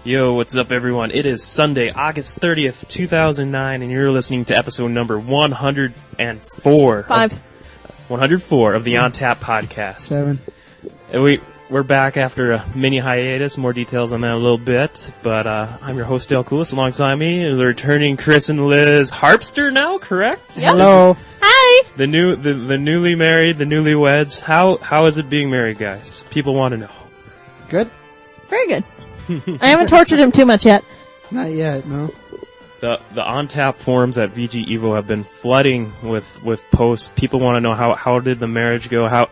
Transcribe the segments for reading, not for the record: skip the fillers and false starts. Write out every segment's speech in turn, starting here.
Yo, what's up, everyone? It is Sunday, August 30th, 2009, and you're listening to episode number 104. 104 of the On Tap podcast. 7. And we're back after a mini hiatus. More details on that in a little bit. But I'm your host, Dale Coulis. Alongside me, the returning Chris and Lyzz. Harpster now, correct? Yep. Hello. Hi. The newly married, the newlyweds. How is it being married, guys? People want to know. Good? Very good. I haven't tortured him too much yet. Not yet, no. The On Tap forums at VG Evo have been flooding with posts. People want to know how did the marriage go, how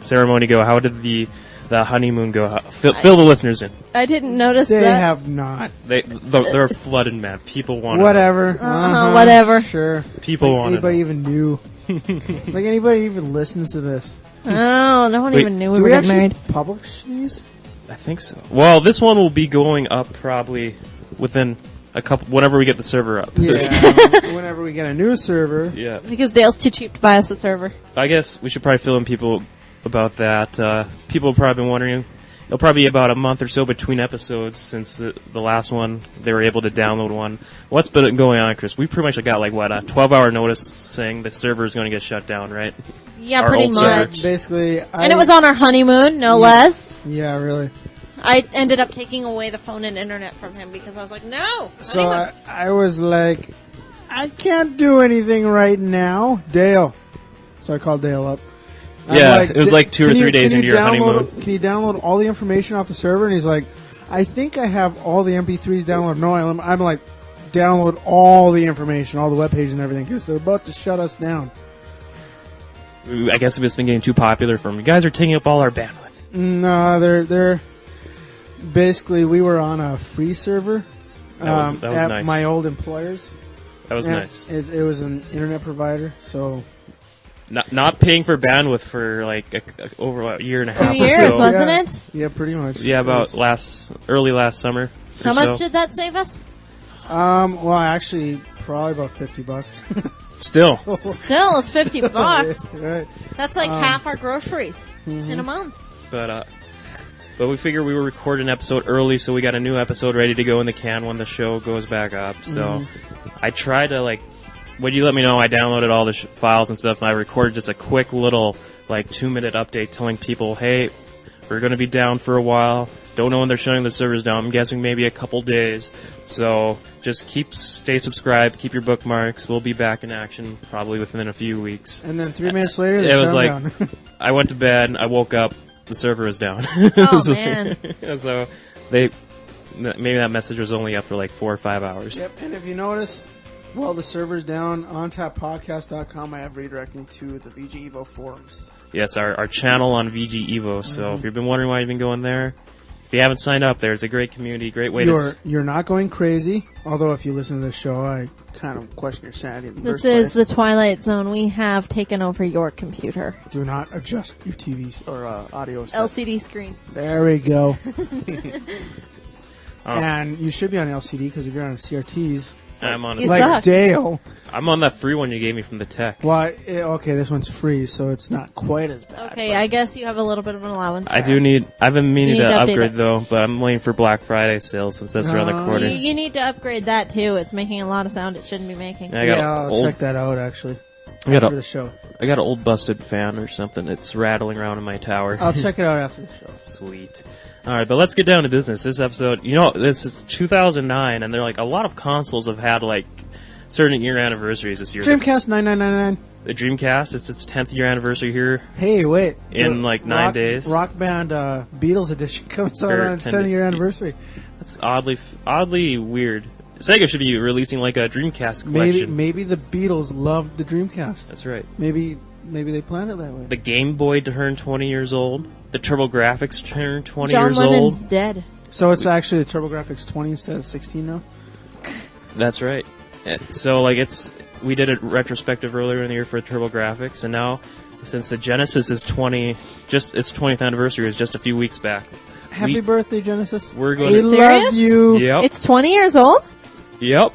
ceremony go, how did the honeymoon go. Fill the listeners in. I didn't notice they that. They have not. They're flooded, man. People want to whatever. know. Whatever. Sure. People want to know. Anybody even knew? Like anybody even listens to this? Oh, no one even knew we were getting married. Publish these? I think so. Well, this one will be going up probably within a couple, whenever we get the server up. Yeah, whenever we get a new server. Yeah. Because Dale's too cheap to buy us a server. I guess we should probably fill in people about that. People have probably been wondering. It'll probably be about a month or so between episodes since the last one, they were able to download one. What's been going on, Chris? We pretty much got a 12-hour notice saying the server is going to get shut down, right? Yeah, Our pretty old much. server. Basically, And it was on our honeymoon, no less. Yeah, really. I ended up taking away the phone and internet from him because I was like, no. So I was like, I can't do anything right now. Dale. So I called Dale up. Yeah, it was like 2 or 3 days into your honeymoon. Can you download all the information off the server? And he's like, I think I have all the MP3s downloaded. No, I'm like, download all the information, all the web pages and everything, because they're about to shut us down. I guess it's been getting too popular for them. You guys are taking up all our bandwidth. No, they're basically, we were on a free server that was at nice. my old employer's. That was nice. It was an internet provider, so... Not paying for bandwidth for like over a year and a half. 2 years, so. wasn't it? Yeah, pretty much. Yeah, about early last summer. How much did that save us? Well, actually, probably about $50. Still, Still, it's $50. Right. That's like half our groceries in a month. but we figured we were recording an episode early, so we got a new episode ready to go in the can when the show goes back up. So I tried to when you let me know, I downloaded all the files and stuff, and I recorded just a quick little 2-minute update telling people, hey, we're going to be down for a while. Don't know when they're shutting the servers down. I'm guessing maybe a couple days. So just stay subscribed, keep your bookmarks. We'll be back in action probably within a few weeks. And then 3 minutes later, it was down. I went to bed, I woke up, the server was down. Oh, man. So maybe that message was only up for 4 or 5 hours. Yep, and if you notice, while the server's down, ontappodcast.com, I have redirecting to the VG Evo forums. Yes, our channel on VG Evo. So if you've been wondering why you've been going there, if you haven't signed up, there's a great community, great way You're not going crazy, although if you listen to this show, I kind of question your sanity in the This first is place. the Twilight Zone. We have taken over your computer. Do not adjust your TV or audio set. LCD screen. There we go. Awesome. And you should be on LCD, because if you're on CRTs... I'm on You like suck. Dale. I'm on that free one you gave me from the tech. Well, okay, this one's free, so it's not quite as bad. Okay, I guess you have a little bit of an allowance. I've been meaning You to need to update upgrade it. though, but I'm waiting for Black Friday sales since that's around the corner. You need to upgrade that too. It's making a lot of sound it shouldn't be making. I'll check that out, actually, I got after the show. I got an old busted fan or something. It's rattling around in my tower. I'll check it out after the show. Sweet. All right, but let's get down to business. This episode, this is 2009, and they're a lot of consoles have had certain year anniversaries this year. Dreamcast 9999. The Dreamcast, it's its 10th year anniversary here. Hey, wait. In 9 days. Rock Band Beatles edition comes out Or on its 10th-year anniversary. That's oddly weird. Sega should be releasing a Dreamcast collection. Maybe the Beatles loved the Dreamcast. That's right. Maybe they planned it that way. The Game Boy turned 20 years old. The TurboGrafx turned 20 John years Lennon's old. dead. So it's actually the TurboGrafx 20 instead of 16 now? That's right. So we did a retrospective earlier in the year for TurboGrafx, and now since the Genesis is its 20th anniversary is just a few weeks back. Happy birthday, Genesis. We're going Are to you We serious? love you. Yep. It's 20 years old? Yep.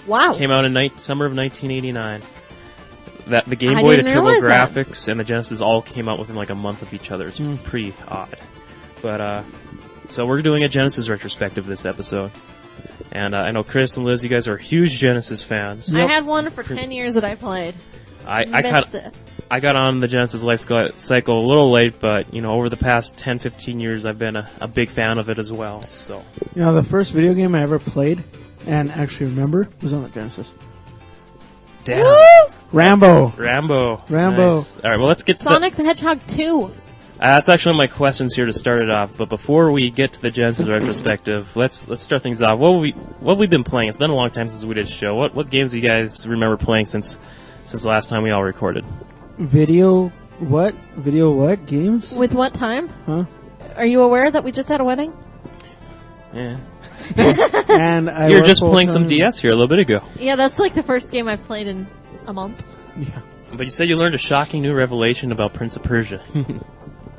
Wow. Came out in summer of 1989. That the Game I Boy to didn't realize that. TurboGrafx and the Genesis all came out within a month of each other. It's pretty odd. But So we're doing a Genesis retrospective this episode. And I know Chris and Lyzz, you guys are huge Genesis fans. I had one for 10 years that I played. I got on the Genesis life cycle a little late, but, over the past 10, 15 years, I've been a big fan of it as well. So, the first video game I ever played and actually remember was on the Genesis. Damn. Woo! Rambo. Nice. All right, well, let's get to Sonic the Hedgehog 2. That's actually my questions here to start it off. But before we get to the Genesis retrospective, let's start things off. What have we been playing? It's been a long time since we did a show. What games do you guys remember playing since the last time we all recorded? Video what games? With what time? Huh? Are you aware that we just had a wedding? Yeah. And You're just playing some DS here a little bit ago. Yeah, that's like the first game I've played in a month. Yeah. But you said you learned a shocking new revelation about Prince of Persia.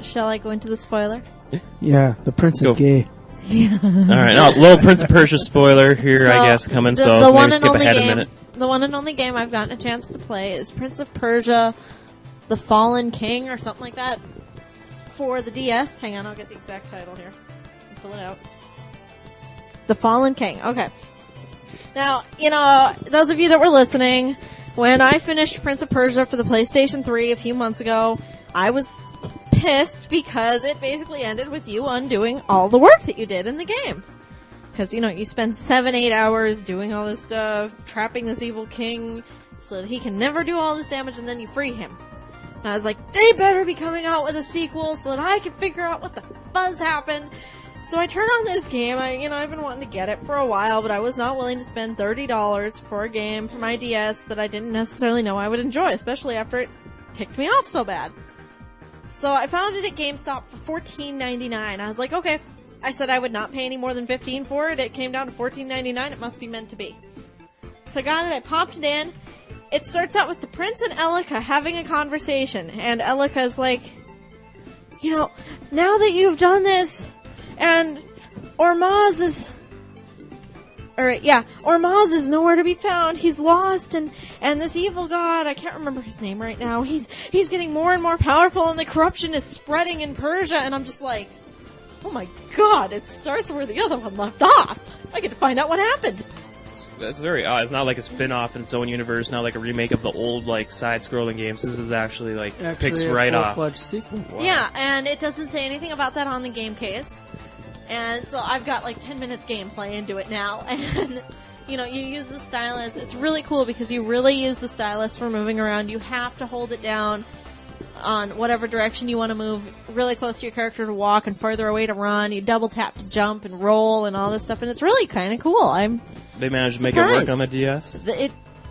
Shall I go into the spoiler? Yeah, the prince is gay. Yeah. All right, now, little Prince of Persia spoiler here, I guess, coming, so let's maybe skip ahead a minute. The one and only game I've gotten a chance to play is Prince of Persia, The Fallen King, or something like that, for the DS. Hang on, I'll get the exact title here. Pull it out. The Fallen King. Okay. Now, those of you that were listening, when I finished Prince of Persia for the PlayStation 3 a few months ago, I was pissed because it basically ended with you undoing all the work that you did in the game. Because, you spend 7-8 hours doing all this stuff, trapping this evil king so that he can never do all this damage, and then you free him. And I was like, they better be coming out with a sequel so that I can figure out what the fuzz happened. So I turned on this game. I've been wanting to get it for a while, but I was not willing to spend $30 for a game for my DS that I didn't necessarily know I would enjoy, especially after it ticked me off so bad. So I found it at GameStop for $14.99. I was like, okay. I said I would not pay any more than $15 for it. It came down to $14.99. It must be meant to be. So I got it. I popped it in. It starts out with the prince and Elika having a conversation. And Elika's like, now that you've done this, and Ormaz is... Ormaz is nowhere to be found. He's lost, and this evil god, I can't remember his name right now, he's getting more and more powerful, and the corruption is spreading in Persia, and I'm just like, oh my god, it starts where the other one left off. I get to find out what happened. That's very odd. It's not like a spin-off in its own universe, not like a remake of the old, side-scrolling games. This is actually picks right off. Full-fledged sequel. Wow. Yeah, and it doesn't say anything about that on the game case. And so I've got 10 minutes gameplay into it now, and you use the stylus. It's really cool because you really use the stylus for moving around. You have to hold it down on whatever direction you want to move, really close to your character to walk and further away to run. You double tap to jump and roll and all this stuff, and it's really kind of cool. They managed to surprised. make it work on the DS?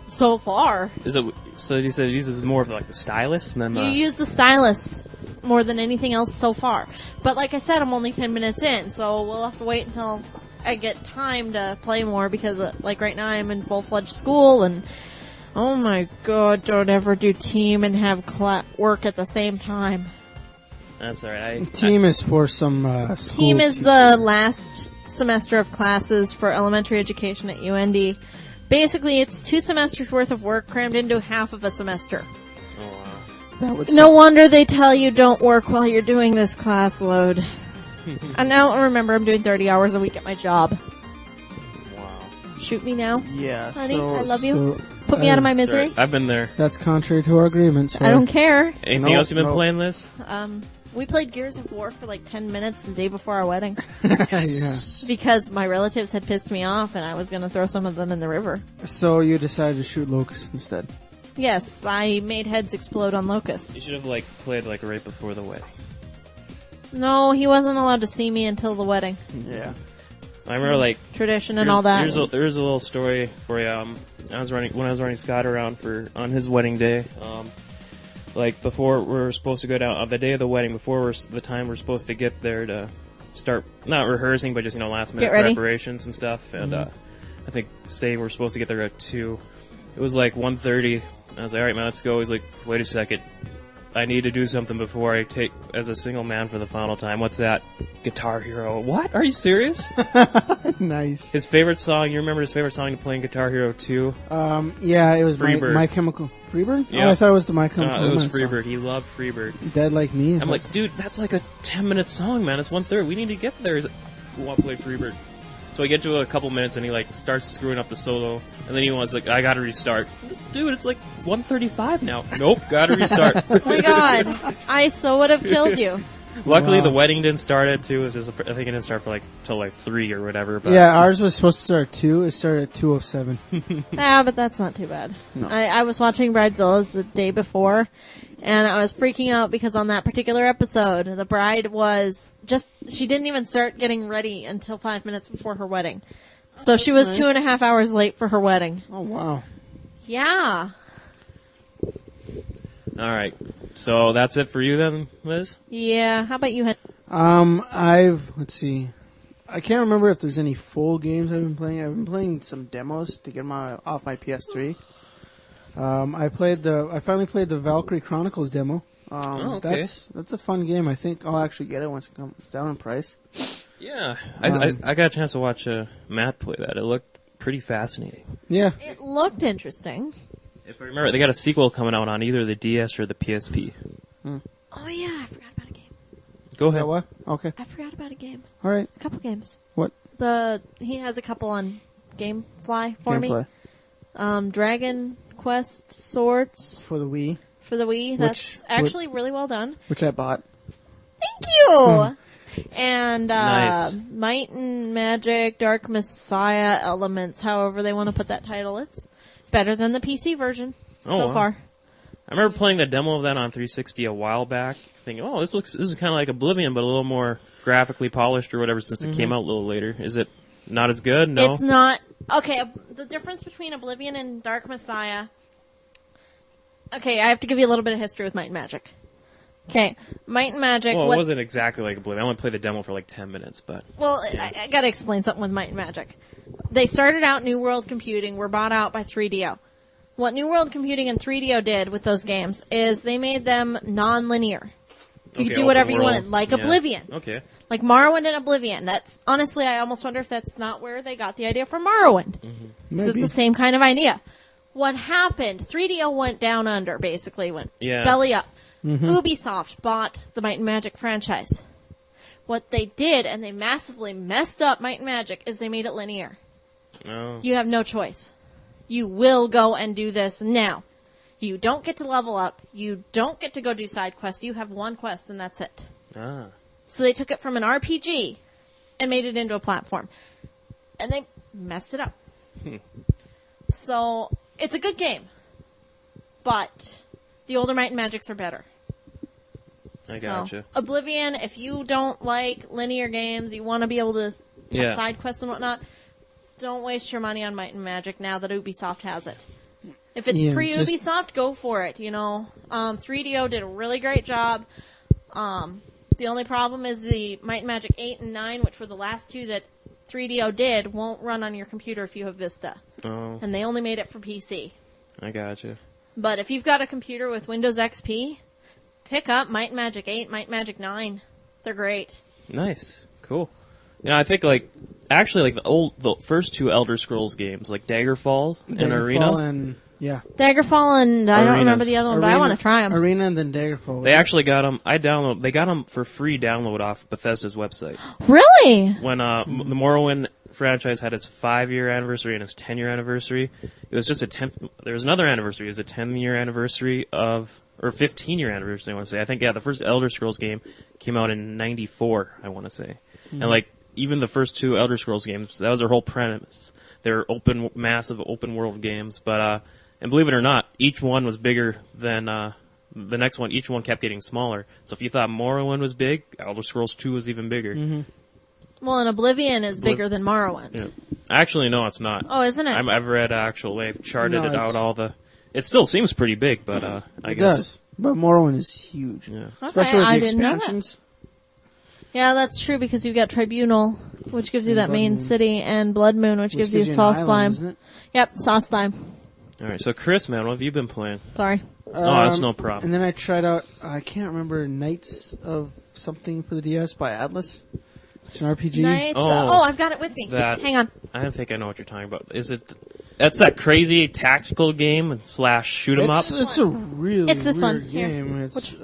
So far. Is it? So you said it uses more of the stylus, and then You use the stylus more than anything else so far. But like I said, I'm only 10 minutes in, so we'll have to wait until I get time to play more because, right now I'm in full-fledged school, and oh my god, don't ever do team and have work at the same time. That's alright. Team is for some school. Team is the last semester of classes for elementary education at UND. Basically, it's 2 semesters worth of work crammed into half of a semester. No wonder they tell you don't work while you're doing this class load. And now remember, I'm doing 30 hours a week at my job. Wow. Shoot me now. Yeah, honey, I love you. Put me out of my misery. Sorry, I've been there. That's contrary to our agreement. I don't care. Anything else you've been playing, Liz? We played Gears of War for 10 minutes the day before our wedding. Yeah. Because my relatives had pissed me off and I was going to throw some of them in the river. So you decided to shoot locusts instead? Yes, I made heads explode on locusts. You should have played right before the wedding. No, he wasn't allowed to see me until the wedding. Yeah. I remember tradition and all that. There's a little story for you. When I was running Scott around on his wedding day. Before we were supposed to go down on the day of the wedding, before the time we're supposed to get there to start not rehearsing, but just last minute preparations and stuff. And I think we're supposed to get there at 2. It was 1:30. I was like, all right, man, let's go. He's like, wait a second. I need to do something before I take as a single man for the final time. What's that? Guitar Hero. What? Are you serious? Nice. His favorite song. You remember his favorite song to play in Guitar Hero 2? Yeah, it was Freebird. My Chemical. Freebird? Yeah. Oh, I thought it was the My Chemical. It was Romance Freebird. song. He loved Freebird. Dead Like Me. I'm like, dude, that's a 10-minute song, man. It's 1:30. We need to get there. want to play Freebird. So I get to a couple minutes and he like starts screwing up the solo, and then he wants like, I gotta restart. Dude, it's like 1:35 now. Nope, gotta restart. Oh my god, I so would have killed you. Luckily, the wedding didn't start at 2. It was just I think it didn't start for till 3 or whatever. But yeah, ours was supposed to start at 2. It started at 2:07. Yeah, but that's not too bad. No. I was watching Bridezilla's the day before, and I was freaking out because on that particular episode, the bride was she didn't even start getting ready until 5 minutes before her wedding. So she was nice. 2.5 hours late for her wedding. Oh, wow. Yeah. all right, so that's it for you then, Liz. Yeah. How about you? Let's see. I can't remember if there's any full games I've been playing. I've been playing some demos to get them off my PS3. I finally played the Valkyrie Chronicles demo. Okay. That's a fun game. I think I'll actually get it once it comes down in price. Yeah, I got a chance to watch Matt play that. It looked pretty fascinating. Yeah. It looked interesting. If I remember, they got a sequel coming out on either the DS or the PSP. Oh yeah, I forgot about a game. Go ahead. Yeah, what? Okay. I forgot about a game. All right. A couple games. What? He has a couple on GameFly for Gameplay. me. Dragon Quest Swords For the Wii, for the Wii. That's actually really well done. which I bought. Thank you. And Nice. Might and Magic, Dark Messiah Elements, however they want to put that title. It's better than the PC version so wow. far. I remember playing the demo of that on 360 a while back, thinking, "Oh, this is kind of like Oblivion, but a little more graphically polished or whatever." Since it came out a little later, is it not as good? No, It's not. Okay, the difference between Oblivion and Dark Messiah. Okay, I have to give you a little bit of history with Might and Magic. Okay, Might and Magic. Well, it wasn't exactly like Oblivion. I only played the demo for like 10 minutes, but Well, I gotta explain something with Might and Magic. They started out New World Computing, were bought out by 3DO. What New World Computing and 3DO did with those games is they made them non-linear. You could do whatever you wanted, like Oblivion. Okay. Like Morrowind and Oblivion. That's honestly, I almost wonder if that's not where they got the idea for Morrowind. Because it's the same kind of idea. What happened? 3DO went down under, basically, went belly up. Ubisoft bought the Might and Magic franchise. What they did, and they massively messed up Might and Magic, is they made it linear. Oh. You have no choice. You will go and do this now. You don't get to level up. You don't get to go do side quests. You have one quest, and that's it. Ah. So they took it from an RPG and made it into a platform. And they messed it up. So, it's a good game. But the older Might and Magics are better. I gotcha. So, Oblivion, if you don't like linear games, you want to be able to have side quests and whatnot, don't waste your money on Might and Magic now that Ubisoft has it. If it's pre-Ubisoft, go for it, 3DO did a really great job. The only problem is the Might and Magic 8 and 9, which were the last two that 3DO did, won't run on your computer if you have Vista. Oh. And they only made it for PC. I gotcha. But if you've got a computer with Windows XP, pick up Might and Magic 8, Might and Magic 9. They're great. Nice. Cool. I think the first two Elder Scrolls games, like Daggerfall and Arena. And, yeah. Daggerfall and I don't remember the other one, but I want to try them. Arena and then Daggerfall. They actually got them. They got them for free download off Bethesda's website. Really? When the Morrowind franchise had its 5-year anniversary and its 10-year anniversary, it was just a 10th. There was another anniversary. It was a 10-year anniversary or 15-year anniversary, I want to say. I think, the first Elder Scrolls game came out in 94, I want to say. And, even the first two Elder Scrolls games, that was their whole premise. They're massive open world games, but, and believe it or not, each one was bigger than, the next one. Each one kept getting smaller. So if you thought Morrowind was big, Elder Scrolls 2 was even bigger. Well, and Oblivion is bigger than Morrowind. Yeah. Actually, no, it's not. Oh, isn't it? I've read they've charted it out all the... It still seems pretty big, but, I guess. It does. But Morrowind is huge. Yeah. Okay, Especially with the I didn't know that. expansions. Yeah, that's true because you've got Tribunal, which gives you that main city, and Blood Moon, which gives you Saw Slime. Isn't it? Yep, Saw Slime. All right, so Chris, man, what have you been playing? Sorry. That's no problem. And then I tried out, I can't remember, Knights of something for the DS by Atlas. It's an RPG. Knights. Oh, I've got it with me. Hang on. I don't think I know what you're talking about. Is it... That's that crazy tactical game / shoot 'em up? It's a really It's this weird one. Here. game. It's,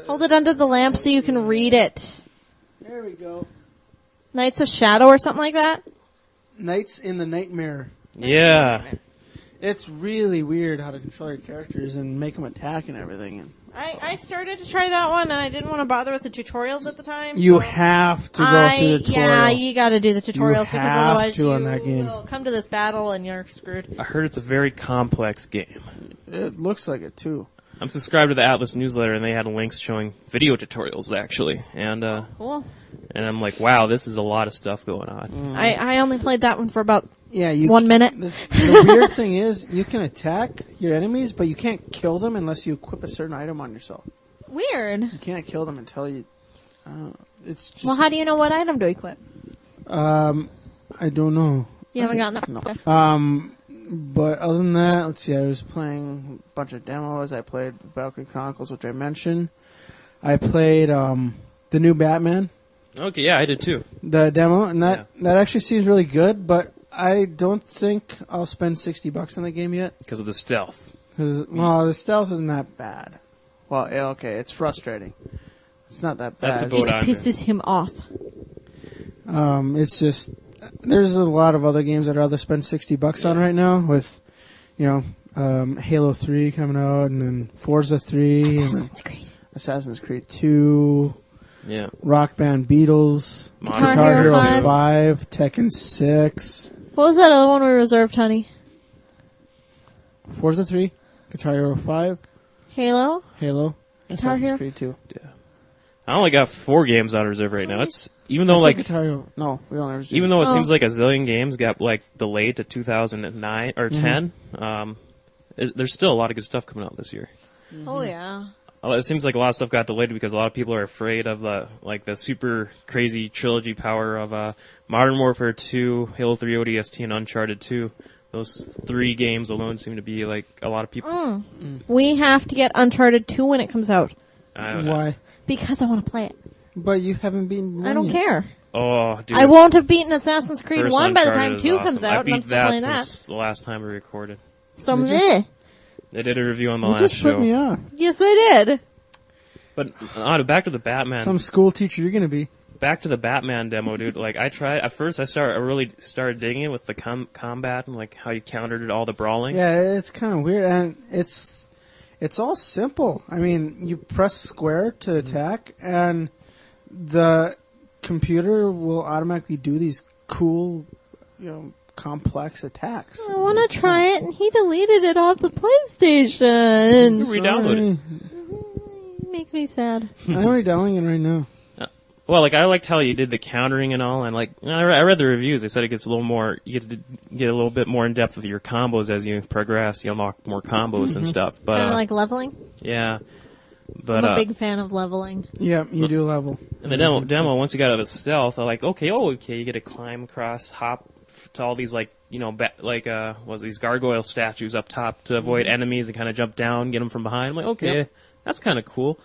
Hold it under the lamp so you can read it. there we go. Knights of Shadow or something like that? Knights in the Nightmare. Yeah. It's really weird how to control your characters and make them attack and everything. And I started to try that one, and I didn't want to bother with the tutorials at the time. you so have to go through the tutorial. Yeah, you got to do the tutorials because have otherwise to you on that game. will come to this battle and you're screwed. I heard it's a very complex game. It looks like it, too. I'm subscribed to the Atlas newsletter, and they had links showing video tutorials, actually. And Cool. and I'm like, wow, this is a lot of stuff going on. I only played that one for about Yeah, 1 minute. The weird thing is, you can attack your enemies, but you can't kill them unless you equip a certain item on yourself. Weird. You can't kill them until you... it's just... Well, how do you know what item to equip? I don't know. You haven't gotten that? No. Okay. But other than that, let's see, I was playing a bunch of demos. I played Valkyrie Chronicles, which I mentioned. I played the new Batman, Okay, yeah, I did too. the demo, and that actually seems really good, but I don't think I'll spend $60 on the game yet. Because of the stealth. Because, well, the stealth isn't that bad. Well, yeah, okay, it's frustrating. It's not that bad. That's the It boat I'm pisses him off. It's just, there's a lot of other games I'd rather spend $60 on right now with, Halo 3 coming out, and then Forza 3, and then Assassin's Creed. Assassin's Creed 2, Yeah. Rock Band Beatles, Modern Guitar Hero Warfare 5, Tekken 6, What was that other one we reserved, honey? Forza 3, Guitar Hero 5, Halo? Halo, Guitar Assassin's Hero? Creed 2. I only got 4 games on reserve right now. It's even though I said like Guitar Hero. No, we don't ever. even though it Oh. seems like a zillion games got like delayed to 2009 or 10, there's still a lot of good stuff coming out this year. Oh, yeah. It seems like a lot of stuff got delayed because a lot of people are afraid of the super crazy trilogy power of Modern Warfare 2, Halo 3 ODST, and Uncharted 2. Those 3 games alone seem to be like a lot of people. We have to get Uncharted 2 when it comes out. Why? Because I want to play it. But you haven't been. I don't care. Oh, dude! I won't have beaten Assassin's Creed First 1 by the Uncharted time is 2 awesome. comes I out, and beat I'm still playing since that. the last time we recorded. So Did you? meh. They did a review on the You last just show. put me off. Yes, I did. But back to the Batman. Some school teacher you're gonna be. Back to the Batman demo, dude. Like I tried at first. I really started digging it with the combat and like how you countered all the brawling. Yeah, it's kind of weird, and it's all simple. I mean, you press square to attack, and the computer will automatically do these cool, complex attacks. I want to try it, and he deleted it off the PlayStation. You re-download it. It makes me sad. I'm re-downloading it right now. Well, like I liked how you did the countering and all, and like I read the reviews. They said it gets a little more. You get to get a little bit more in depth with your combos as you progress. You unlock more combos and stuff. But Kind of like leveling. yeah, but I'm a big fan of leveling. Yeah, you do level. in the demo, once you got out of the stealth, I'm like, okay, you get to climb across, hop to all these these gargoyle statues up top to avoid enemies and kind of jump down, get them from behind. I'm like, okay, that's kind of cool.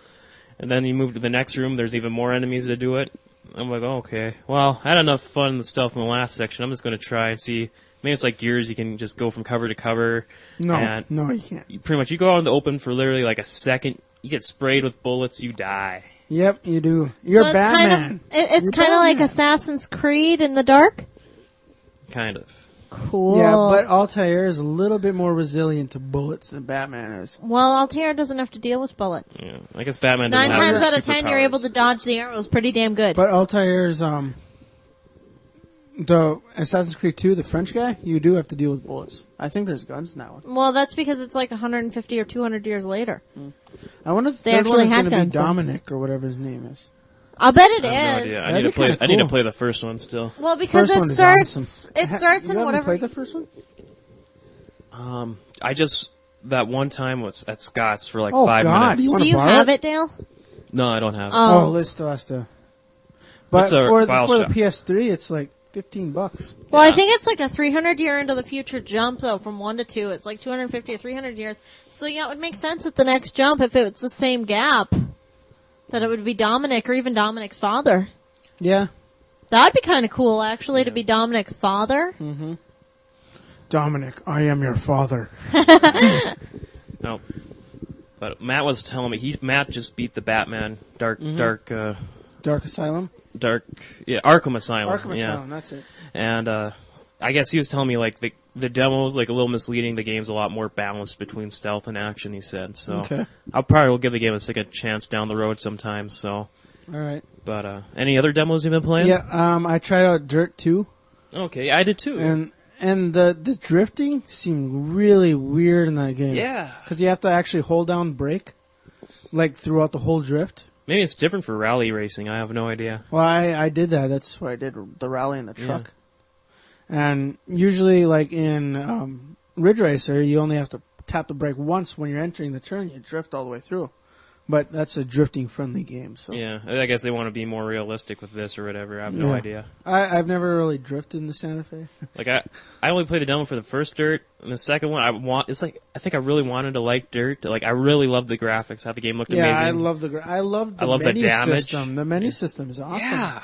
And then you move to the next room, there's even more enemies to do it. I'm like, oh, okay. Well, I had enough fun in the stealth in the last section. I'm just going to try and see. Maybe it's like Gears, you can just go from cover to cover. No, and no, you can't. you go out in the open for literally like a second. You get sprayed with bullets, you die. Yep, you do. You're So it's Batman. It's You're kind of like Batman. Assassin's Creed in the dark. Kind of. Cool. Yeah, but Altair is a little bit more resilient to bullets than Batman is. Well, Altair doesn't have to deal with bullets. Yeah. I guess Batman doesn't 9 have times out of 10, you're superpowers. able to dodge the arrows pretty damn good. But Altair's, the Assassin's Creed 2, the French guy, you do have to deal with bullets. I think there's guns in that one. Well, that's because it's like 150 or 200 years later. I wonder if the They third actually one is had going to be guns then. Dominic or whatever his name is. I'll bet it I have no is. idea. I That'd need be to play. kinda I need to cool. play the first one still. Well, because First one it is starts. awesome. It starts you in haven't whatever. played the first one? I just that one time was at Scott's for like Oh, 5 God, minutes. you wanna Do you borrow have it? it, Dale? No, I don't have it. Oh, Liz still has to. But It's a for file the shop. PS3, it's like $15. Well, I Yeah. think it's like a 300 year into the future jump, though, from 1 to 2. It's like 250 or 300 years. So, yeah, it would make sense at the next jump, if it's the same gap, that it would be Dominic or even Dominic's father. Yeah. That'd be kind of cool, actually, to be Dominic's father. Dominic, I am your father. No. But Matt was telling me Matt just beat the Batman Dark Dark Asylum. Arkham Asylum. Arkham Asylum, that's it. And I guess he was telling me like the demo is like a little misleading. The game's a lot more balanced between stealth and action. He said so. Okay. I'll probably will give the game a second chance down the road sometime. So. All right. But any other demos you've been playing? Yeah. I tried out Dirt 2. Okay, I did too. And the drifting seemed really weird in that game. Yeah. Because you have to actually hold down brake, like throughout the whole drift. Maybe it's different for rally racing. I have no idea. Well, I did that. That's what I did, the rally in the truck. Yeah. And usually, like in Ridge Racer, you only have to tap the brake once when you're entering the turn. You drift all the way through. But that's a drifting-friendly game. So yeah, I guess they want to be more realistic with this or whatever. I have no idea. I've never really drifted in the Santa Fe. Like I only played the demo for the first Dirt, and the second one I think I really wanted to like Dirt. Like I really loved the graphics, how the game looked amazing. Yeah, I love the menu the damage system. The menu system is awesome. Yeah.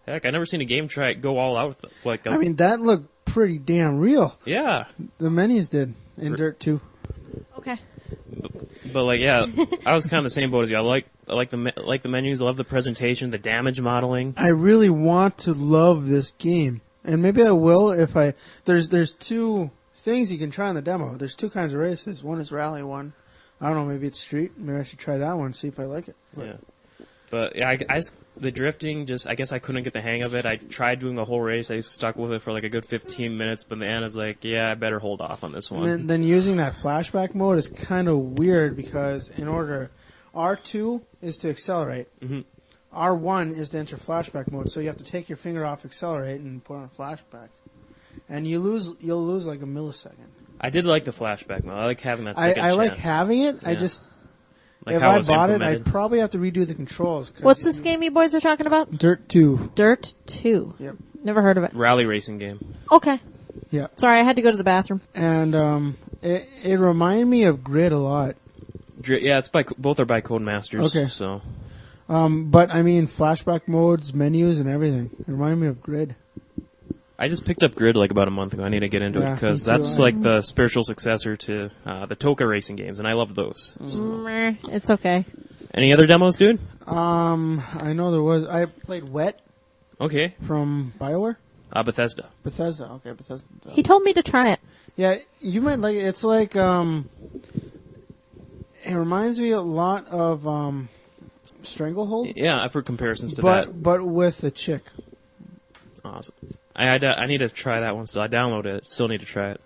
Heck, I never seen a game go all out with like. I mean, that looked pretty damn real. Yeah. The menus did in Dirt 2. Okay. But like, yeah, I was kind of the same boat as you. I like the menus. I love the presentation, the damage modeling. I really want to love this game, and maybe I will if I. There's two things you can try in the demo. There's two kinds of races. One is rally. One, I don't know. Maybe it's street. Maybe I should try that one. See if I like it. Yeah. But yeah, the drifting, I guess I couldn't get the hang of it. I tried doing the whole race. I stuck with it for like a good 15 minutes, but in the end, I was like, yeah, I better hold off on this one. And then using that flashback mode is kind of weird because in order, R2 is to accelerate. Mm-hmm. R1 is to enter flashback mode, so you have to take your finger off accelerate and put on flashback. And you'll lose like a millisecond. I did like the flashback mode. I like having that second chance. I like having it. Yeah. I just... Like if how I it's bought it, implemented. I'd probably have to redo the controls. What's this game you boys are talking about? Dirt 2. Dirt 2. Yep. Never heard of it. Rally racing game. Okay. Yeah. Sorry, I had to go to the bathroom. And it reminded me of Grid a lot. Yeah, both are by Codemasters. Okay. So. But I mean, flashback modes, menus, and everything. It reminded me of Grid. I just picked up Grid like about a month ago. I need to get into it because that's like the spiritual successor to the Toka racing games, and I love those. So. It's okay. Any other demos, dude? I know there was. I played Wet. Okay. From BioWare. Bethesda. Bethesda. Okay, Bethesda. He told me to try it. Yeah, you might like it. It's like it reminds me a lot of Stranglehold. Yeah, I've heard comparisons to that. But with a chick. Awesome. I need to try that one still. I downloaded it. Still need to try it.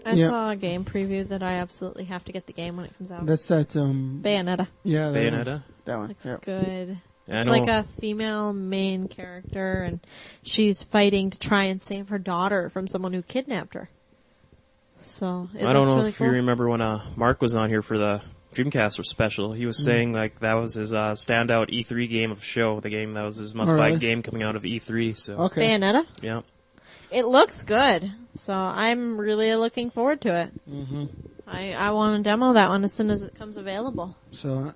I saw a game preview that I absolutely have to get the game when it comes out. That's that. Bayonetta. Yeah, Bayonetta. That one. Looks good. Yeah, it's like a female main character, and she's fighting to try and save her daughter from someone who kidnapped her. So I don't know really if cool. you remember when Mark was on here for the Dreamcast special. He was saying like that was his standout E3 game of show. The game that was his must-buy game coming out of E3. So okay. Bayonetta. Yeah. It looks good, so I'm really looking forward to it. Mm-hmm. I want to demo that one as soon as it comes available. So,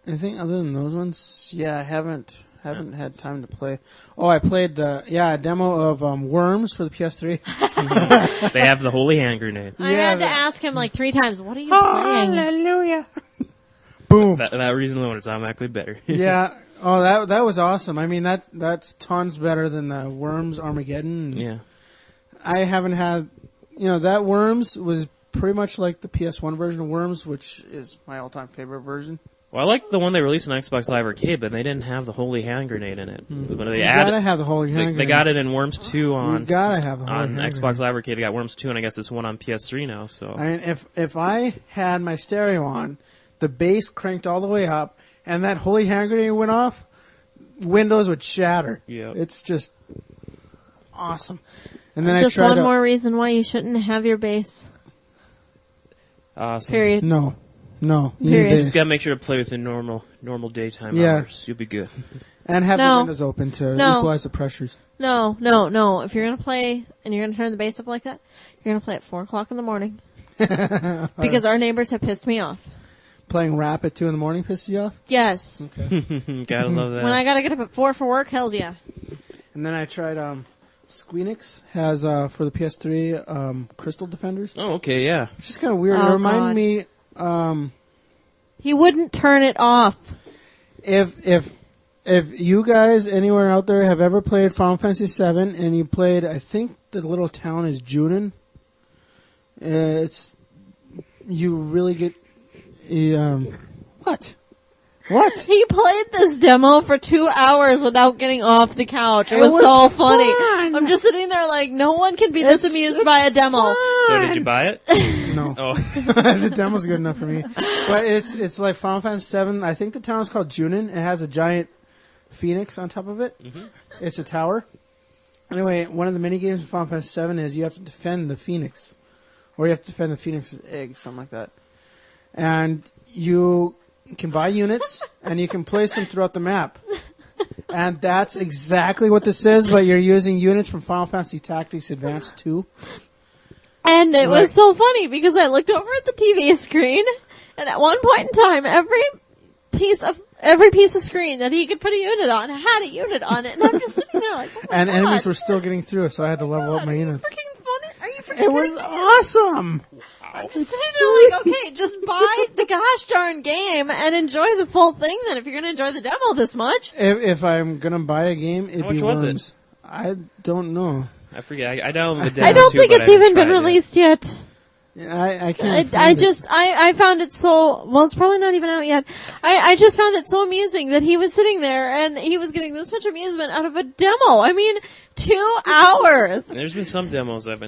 I think other than those ones, I haven't had time to play. Oh, I played a demo of Worms for the PS3. They have the holy hand grenade. I had to ask him like 3 times, what are you playing? Hallelujah. Boom. That reason alone is automatically better. Yeah. Oh, that was awesome. I mean, that's tons better than the Worms Armageddon. Yeah. I haven't had, that Worms was pretty much like the PS1 version of Worms, which is my all-time favorite version. Well, I like the one they released on Xbox Live Arcade, but they didn't have the holy hand grenade in it. But You gotta have the holy hand grenade. They got it in Worms 2 on. You gotta have the holy on hand Xbox grenade. Live Arcade. They got Worms 2, and I guess this one on PS3 now. So I mean, if I had my stereo on, the bass cranked all the way up, and that holy hand grenade went off, windows would shatter. Yep. It's just awesome. And then Just I tried one more reason why you shouldn't have your base. awesome. Period. No. Period. Use You bass. just gotta make sure to play within normal daytime Yeah. hours. You'll be good. And have No. the windows open to No. equalize the pressures. No. If you're going to play and you're going to turn the bass up like that, you're going to play at 4 o'clock in the morning. Because our neighbors have pissed me off. Playing rap at 2 in the morning pisses you off? Yes. Gotta love that. When I got to get up at 4 for work, hells yeah. And then I tried, Squeenix has, for the PS3, Crystal Defenders. Oh, okay, yeah. Which is kind of weird. Oh, It reminded God. me, He wouldn't turn it off. if if you guys anywhere out there have ever played Final Fantasy VII and you played, I think the little town is Junin. You really get what? What? He played this demo for 2 hours without getting off the couch. It was so funny. fun. I'm just sitting there like, no one can be this amused by a demo. Fun. So did you buy it? No. Oh. The demo's good enough for me. But it's like Final Fantasy VII. I think the town is called Junin. It has a giant phoenix on top of it. Mm-hmm. It's a tower. Anyway, one of the mini games in Final Fantasy VII is you have to defend the phoenix. Or you have to defend the phoenix's egg, something like that. And you can buy units, and you can place them throughout the map. And that's exactly what this is, but you're using units from Final Fantasy Tactics Advance 2. And it was so funny because I looked over at the TV screen, and at one point in time, every piece of screen that he could put a unit on had a unit on it, and I'm just sitting there like, oh my And God. enemies were still getting through, so I had to level up my units. Freaking funny. Are you freaking It was awesome! I'm just sitting there like, okay, just buy the gosh darn game and enjoy the full thing then if you're going to enjoy the demo this much. If I'm going to buy a game, it'd How be much was Worms. it? I don't know. I forget. I downloaded the demo I don't too, think but it's I haven't even been tried it. released yet. I can't. I found it so, well, it's probably not even out yet. I just found it so amusing that he was sitting there and he was getting this much amusement out of a demo. I mean, 2 hours. There's been some demos I've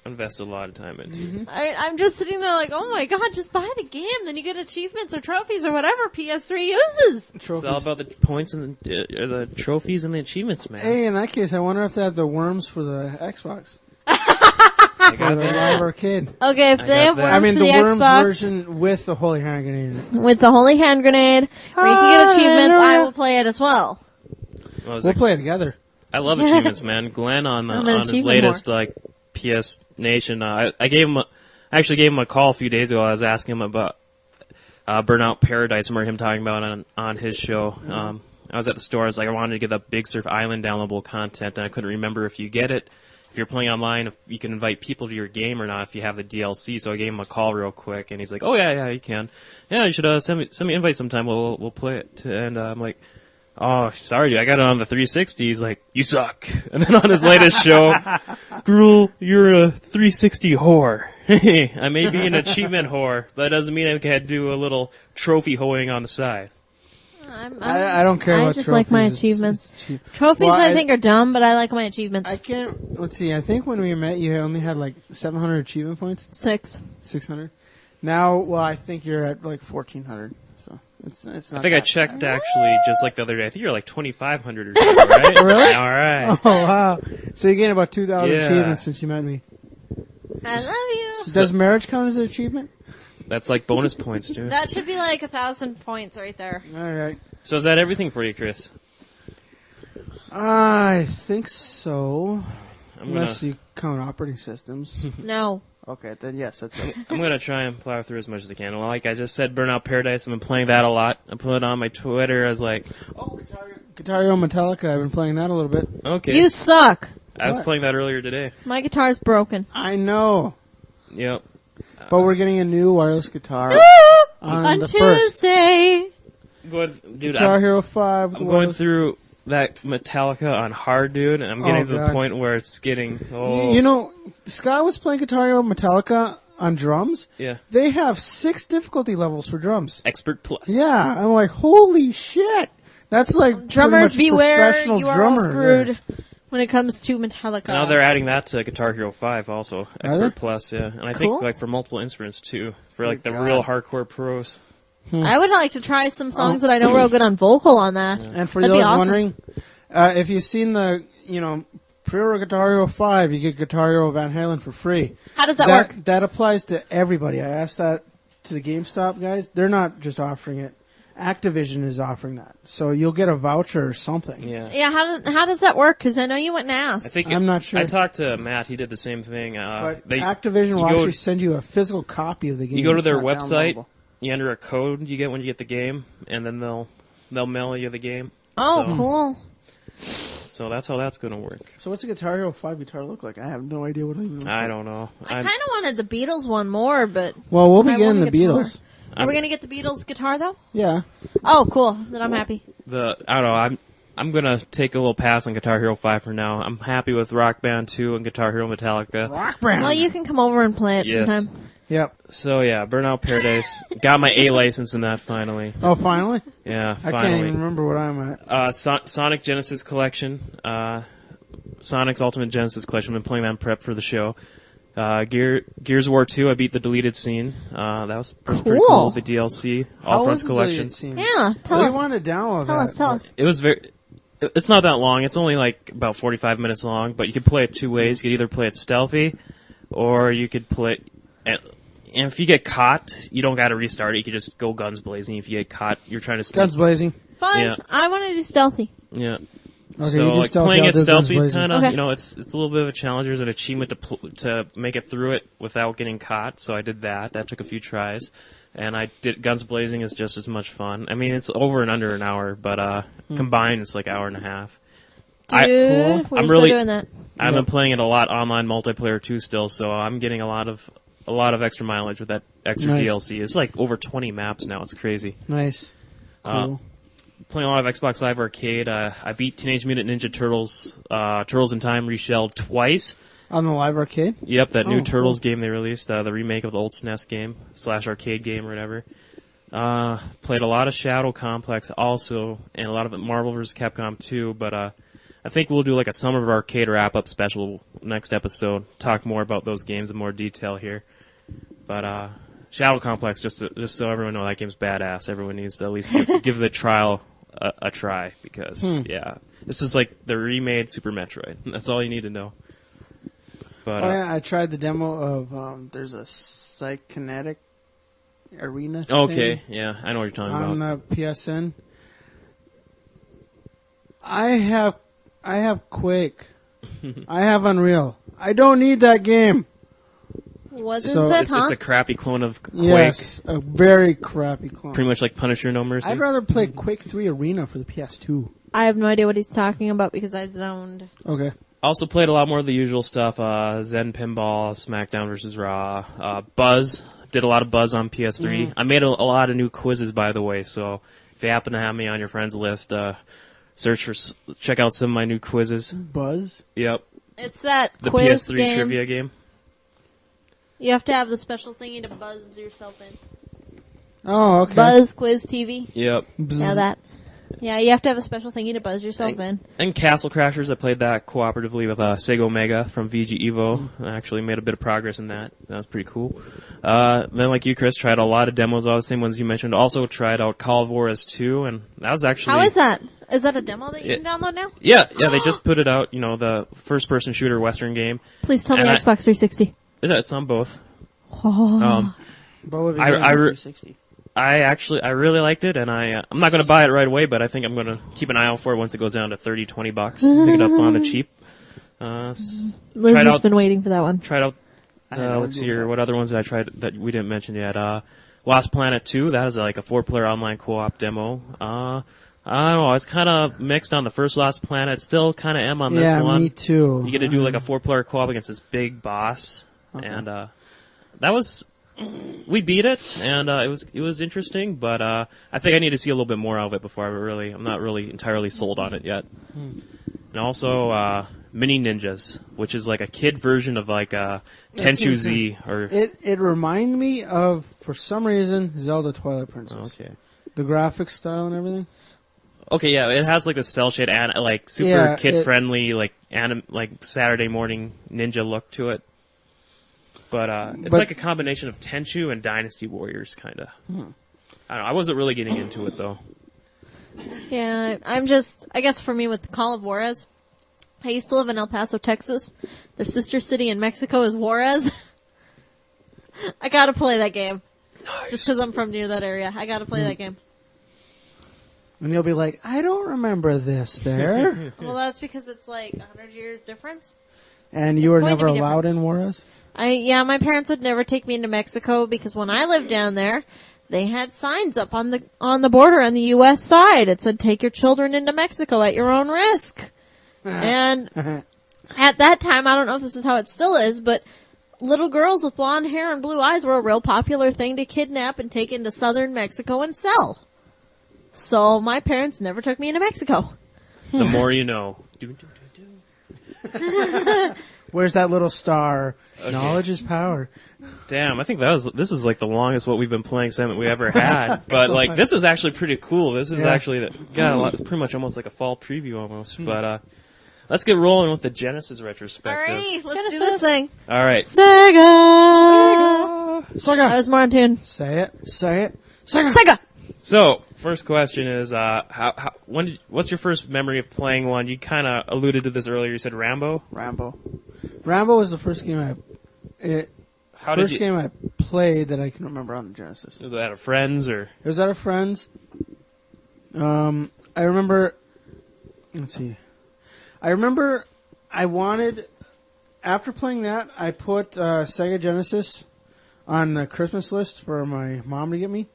invested a lot of time into. Mm-hmm. I'm just sitting there like, oh my God, just buy the game. Then you get achievements or trophies or whatever PS3 uses. It's all about the points and the trophies and the achievements, man. Hey, in that case, I wonder if they have the worms for the Xbox. I For got the that. live arcade. Okay, if I they got have that. worms I mean, for the the worms Xbox version with the holy hand grenade in it. with the holy hand grenade, where you can get achievements, I will play it as well. We'll play it together. I love achievements, man. Glenn on I'm an his achievement latest PS Nation. I actually gave him a call a few days ago. I was asking him about Burnout Paradise. I remember him talking about it on his show. I was at the store. I was like, I wanted to get the Big Surf Island downloadable content, and I couldn't remember if you get it. If you're playing online, if you can invite people to your game or not, if you have the DLC. So I gave him a call real quick, and he's like, "Oh yeah, you can. Yeah, you should send me an invite sometime. We'll play it." And I'm like, "Oh, sorry, dude. I got it on the 360." He's like, "You suck." And then on his latest show, "Girl, you're a 360 whore." I may be an achievement whore, but that doesn't mean I can't do a little trophy hoeing on the side. I don't care about just trophies. like my It's achievements. cheap. Trophies Well, I think are dumb, but I like my achievements. I can't. Let's see. I think when we met, you only had like 700 achievement points. 600. Now, well, I think you're at like 1,400. So it's not. I think I that checked bad. actually just like the other day. I think you're like 2,500 or something, right? Really? All right. Oh wow! So you gained about 2,000 Yeah. achievements since you met me. I love you. Does marriage count as an achievement? That's like bonus points, too. That should be like 1,000 points right there. All right. So is that everything for you, Chris? I think so. I'm Unless you count operating systems. No. Okay, then yes, that's it. I'm gonna try and plow through as much as I can. Like I just said, Burnout Paradise. I've been playing that a lot. I put it on my Twitter. I was like, Oh, Guitar Hero Metallica. I've been playing that a little bit. okay. You suck. I was What? playing that earlier today. My guitar's broken. I know, Yep. but we're getting a new wireless guitar on On the first. Tuesday. Dude, Guitar Hero 5. with I'm the going wireless- through that Metallica on hard, dude, and I'm getting to the God. point where it's getting. Oh, You know, Scott was playing Guitar Hero Metallica on drums. yeah. They have 6 difficulty levels for drums. Expert Plus. Yeah, I'm like, holy shit! That's like pretty Drummers much beware, professional you are drummer all screwed when it comes to Metallica. Now they're adding that to Guitar Hero 5 also. they? Expert Plus, yeah. And I Cool. think like for multiple instruments too. For like the God. real hardcore pros. I would like to try some songs that I know real good on vocal on that. And for That'd be those awesome. wondering, if you've seen the, pre-order Guitar Hero 5, you get Guitar Hero Van Halen for free. How does that work? That applies to everybody. I asked that to the GameStop guys. They're not just offering it. Activision is offering that. So you'll get a voucher or something. Yeah. Yeah, how does that work? Because I know you went and asked. I think I'm not sure. I talked to Matt. He did the same thing. But They Activision will you go- actually send you a physical copy of the game. You go to It's their not website, downloadable. you enter a code you get when you get the game, and then they'll mail you the game. Oh, So- cool. So that's how that's going to work. So what's a Guitar Hero 5 guitar look like? I have no idea what it even looks I like. don't know. I kind of wanted the Beatles one more, but Well, we'll be I getting want the a guitar. Beatles. Are we gonna get the Beatles guitar though? Yeah. Oh, cool. Then I'm happy. I don't know. I'm gonna take a little pass on Guitar Hero 5 for now. I'm happy with Rock Band 2 and Guitar Hero Metallica. Rock Band. Well, you can come over and play it sometime. Yep. So yeah, Burnout Paradise. Got my A license in that finally. Oh, finally? Yeah, I finally. can't even remember what I'm at. Sonic Genesis Collection. Sonic's Ultimate Genesis Collection. I've been playing that in prep for the show. Gears of War 2, I beat the deleted scene. That was pretty cool. The DLC, All Fronts Collection. Yeah, tell us. I want to download Tell us. It was it's not that long. It's only like about 45 minutes long, but you can play it two ways. You could either play it stealthy, or you could play and if you get caught, you don't got to restart it. You can just go guns blazing. If you get caught, you're trying to sneak. Guns blazing. Fine. Yeah. I want to do stealthy. Yeah. Okay, So like playing it stealthy is kind of, Okay. it's a little bit of a challenge. There's an achievement to make it through it without getting caught. So I did that. That took a few tries, and I did guns blazing is just as much fun. I mean, it's over and under an hour, but combined it's like an hour and a half. Dude, we're I'm still really doing that. I've been playing it a lot online multiplayer too still, so I'm getting a lot of extra mileage with that extra Nice. DLC. It's like over 20 maps now. It's crazy. Nice. Cool. Playing a lot of Xbox Live Arcade. I beat Teenage Mutant Ninja Turtles, Turtles in Time Reshelled twice. On the live arcade? Yep, that new Oh, Turtles cool. game they released, the remake of the old SNES game / arcade game or whatever. Played a lot of Shadow Complex also, and a lot of Marvel vs. Capcom 2, but I think we'll do like a Summer of Arcade wrap-up special next episode. Talk more about those games in more detail here. But Shadow Complex, just so everyone knows, that game's badass. Everyone needs to at least give the trial a try, because, this is like the remade Super Metroid. That's all you need to know. But, I tried the demo of, there's a Psychonetic Arena okay, thing yeah, I know what you're talking on about. the PSN. I have Quake. I have Unreal. I don't need that game. Was So it It's huh? a crappy clone of Quake. Yes, a very crappy clone. Pretty much like Punisher No Mercy. I'd rather play Quake 3 Arena for the PS2. I have no idea what he's talking about because I zoned. Okay. Also played a lot more of the usual stuff. Zen Pinball, SmackDown vs. Raw, Buzz. Did a lot of Buzz on PS3. I made a lot of new quizzes, by the way, so if you happen to have me on your friends list, check out some of my new quizzes. Buzz? Yep. It's that The quiz PS3 game. trivia game. You have to have the special thingy to buzz yourself in. Oh, okay. Buzz Quiz TV. Yep. Bzz. Yeah, that. Yeah, you have to have a special thingy to buzz yourself in. And Castle Crashers, I played that cooperatively with Sega Omega from VG Evo. I actually made a bit of progress in that. That was pretty cool. Then, like you, Chris, tried a lot of demos, all the same ones you mentioned. Also tried out Call of Juarez 2, and that was actually... How is that? Is that a demo that you can download now? Yeah, they just put it out, the first-person shooter Western game. Please tell me And Xbox 360. It's on both. Oh. But what I- I, I re- 360. I really liked it, and I'm not going to buy it right away, but I think I'm going to keep an eye out for it once it goes down to $30, $20. Pick it up on the cheap. Liz tried has out- been waiting for that one. Tried out, let's see here, what other ones did I try that we didn't mention yet? Lost Planet 2, that is like a 4-player online co-op demo. I don't know, I was kind of mixed on the first Lost Planet, still kind of am on this one. Me too. You get to do like a 4-player co-op against this big boss, and that was... We beat it, and it was interesting, but I think I need to see a little bit more of it before I'm not really entirely sold on it yet. And also Mini Ninjas, which is like a kid version of like Tenchu Z or It reminded me of, for some reason, Zelda Twilight Princess. okay. The graphics style and everything. Okay, yeah, it has like the cell shade and like super kid it- friendly like Saturday morning ninja look to it. But it's But- like a combination of Tenchu and Dynasty Warriors, kind of. I don't know. I wasn't really getting into it, though. Yeah, I guess for me with Call of Juarez, I used to live in El Paso, Texas. Their sister city in Mexico is Juarez. I gotta play that game. Just because I'm from near that area. I gotta play that game. And you'll be like, I don't remember this there. Well, that's because it's like 100 years difference. And you It's were going to never be allowed in Juarez? My parents would never take me into Mexico because when I lived down there, they had signs up on the border on the U.S. side. It said, "Take your children into Mexico at your own risk." And at that time, I don't know if this is how it still is, but little girls with blonde hair and blue eyes were a real popular thing to kidnap and take into southern Mexico and sell. So my parents never took me into Mexico. The more you know. Where's that little star? Okay. Knowledge is power. Damn, I think this is like the longest what we've been playing segment we ever had. But like this is actually pretty cool. This is actually got a lot, pretty much almost like a fall preview almost. But let's get rolling with the Genesis retrospective. Alrighty, let's do this thing. All right. Sega. I was more in tune. Say it. Sega. So, first question is, what's your first memory of playing one? You kind of alluded to this earlier. You said Rambo? Rambo was the first game I played that I can remember on the Genesis. Was that a friend's or? It was at a friend's. I remember. Let's see. I remember I wanted. After playing that, I put Sega Genesis on the Christmas list for my mom to get me.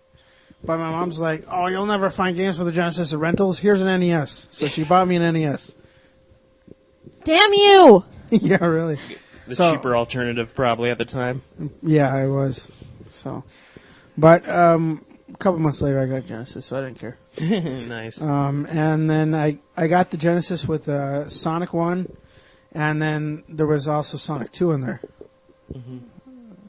But my mom's like, "Oh, you'll never find games for the Genesis at rentals. Here's an NES." So she bought me an NES. Damn you! Yeah, really. The cheaper alternative, probably at the time. Yeah, I was. So, but a couple months later, I got Genesis, so I didn't care. Nice. And then I got the Genesis with Sonic 1, and then there was also Sonic 2 in there. Mm-hmm.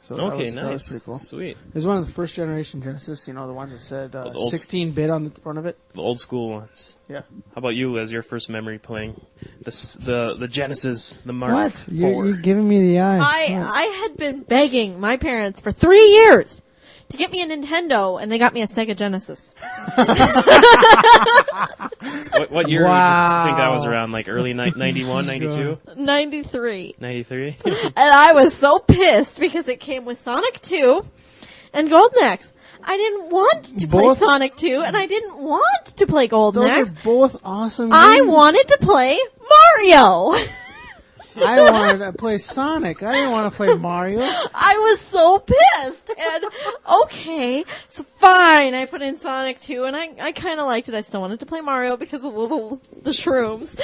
So nice. That was pretty cool. Sweet. It was one of the first generation Genesis, the ones that said 16-bit on the front of it. The old school ones. Yeah. How about you, Liz? Your first memory playing the Genesis, the Mark What? IV? You're giving me the eye. I had been begging my parents for 3 years to get me a Nintendo, and they got me a Sega Genesis. What year do you think that was around? Like early 91, 92? 93. 93? And I was so pissed because it came with Sonic 2 and Golden Axe. I didn't want to play Sonic 2, and I didn't want to play Golden Axe. Those are both awesome games. I wanted to play Mario. I wanted to play Sonic. I didn't want to play Mario. I was so pissed. And okay, so fine. I put in Sonic 2, and I kind of liked it. I still wanted to play Mario because of the shrooms.